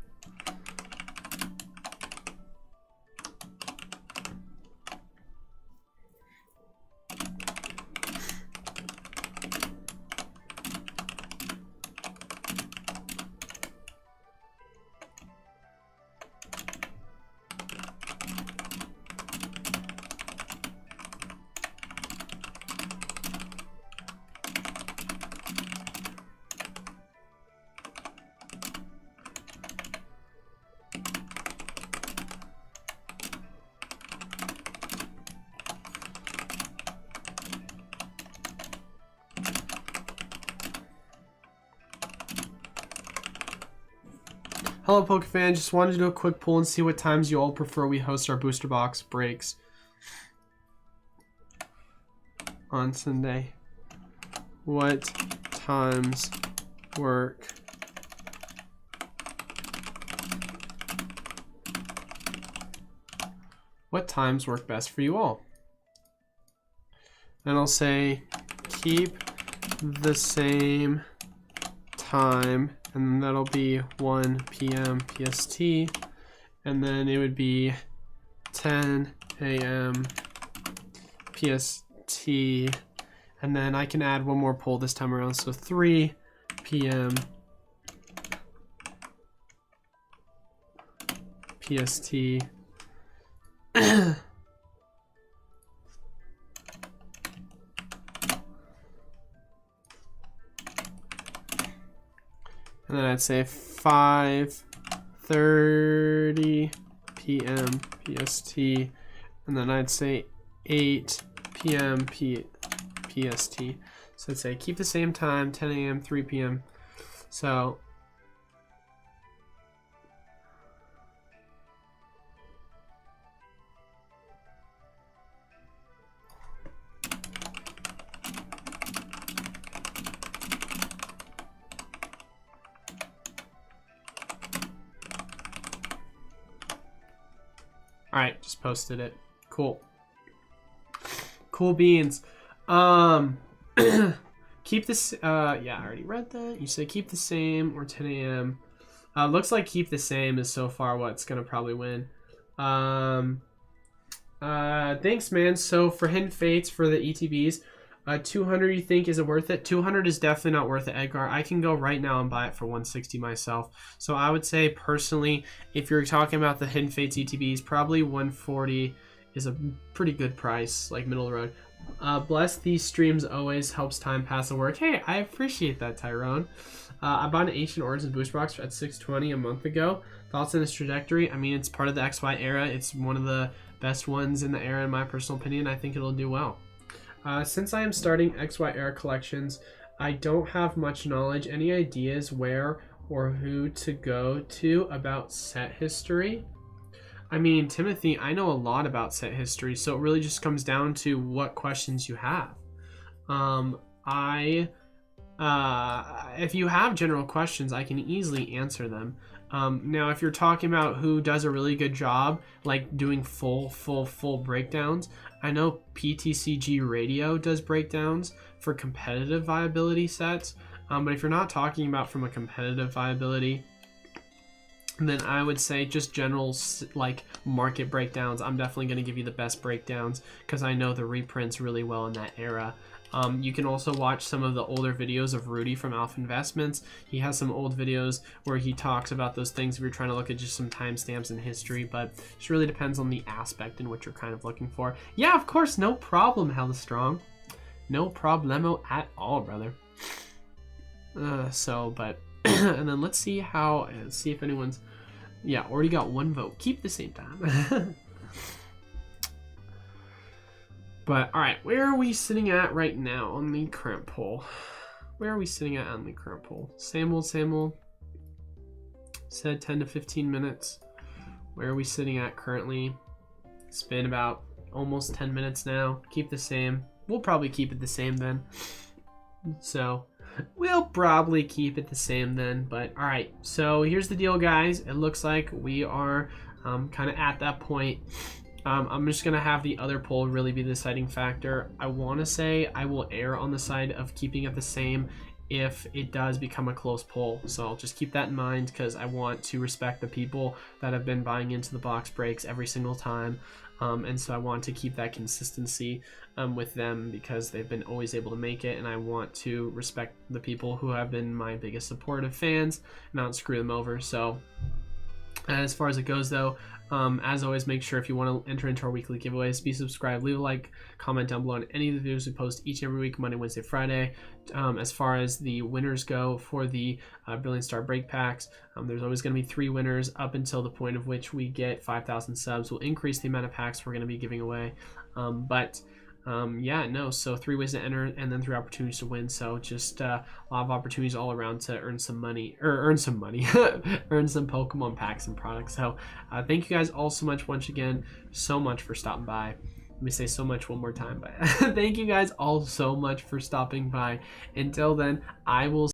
Hello, Pokefan. Just wanted to do a quick poll and see what times you all prefer we host our booster box breaks on Sunday. What times work? What times work best for you all? And I'll say keep the same time, and that'll be 1 p.m. PST, and then it would be 10 a.m. PST, and then I can add one more poll this time around, so 3 p.m. PST. And then I'd say 5:30 p.m. PST. And then I'd say 8 p.m. PST. So I'd say keep the same time, 10 a.m., 3 p.m. So all right, just posted it. Cool. Cool beans. Keep this, yeah, I already read that. You said keep the same or 10 a.m. Looks like keep the same is so far what's going to probably win. Thanks, man. So for Hidden Fates, for the ETBs, 200 you think is it worth it? 200 is definitely not worth it, Edgar. I can go right now and buy it for 160 myself. So I would say personally, if you're talking about the Hidden Fates ETBs, probably 140 is a pretty good price, like middle of the road. Bless these streams always helps time pass at work. Hey, I appreciate that, Tyrone. I bought an Ancient Origins boost box at 620 a month ago. Thoughts on its trajectory? I mean, it's part of the XY era. It's one of the best ones in the era, in my personal opinion. I think it'll do well. Since I am starting XY era collections, I don't have much knowledge. Any ideas where or who to go to about set history? I mean, Timothy, I know a lot about set history, so it really just comes down to what questions you have. If you have general questions, I can easily answer them. Now, if you're talking about who does a really good job, like doing full breakdowns, I know PTCG Radio does breakdowns for competitive viability sets. But if you're not talking about from a competitive viability, then I would say just general like market breakdowns. I'm definitely going to give you the best breakdowns because I know the reprints really well in that era. You can also watch some of the older videos of Rudy from Alpha Investments. He has some old videos where he talks about those things if you're trying to look at just some timestamps in history, but it just really depends on the aspect in which you're kind of looking for. Yeah, of course, no problem, Hella Strong. No problemo at all, brother. But and then let's see how, see if anyone's, yeah, already got one vote. Keep the same time. But all right, where are we sitting at right now on the current poll? Where are we sitting at on the current poll? Same old said 10 to 15 minutes. Where are we sitting at currently? It's been about almost 10 minutes now. Keep the same. We'll probably keep it the same then. So we'll probably keep it the same then. But all right, so here's the deal, guys. It looks like we are kind of at that point. I'm just going to have the other poll really be the deciding factor. I want to say I will err on the side of keeping it the same if it does become a close poll. So I'll just keep that in mind because I want to respect the people that have been buying into the box breaks every single time. And so I want to keep that consistency with them because they've been always able to make it, and I want to respect the people who have been my biggest supportive fans and not screw them over. So as far as it goes though, as always, make sure if you want to enter into our weekly giveaways, be subscribed, leave a like, comment down below on any of the videos we post each and every week, Monday, Wednesday, Friday. As far as the winners go for the Brilliant Star Break Packs, there's always going to be 3 winners up until the point of which we get 5,000 subs. We'll increase the amount of packs we're going to be giving away. So 3 ways to enter and then 3 opportunities to win. So just a lot of opportunities all around to earn some money, earn some Pokemon packs and products. So thank you guys all so much once again, so much for stopping by. Let me say so much one more time, but thank you guys all so much for stopping by. Until then, I will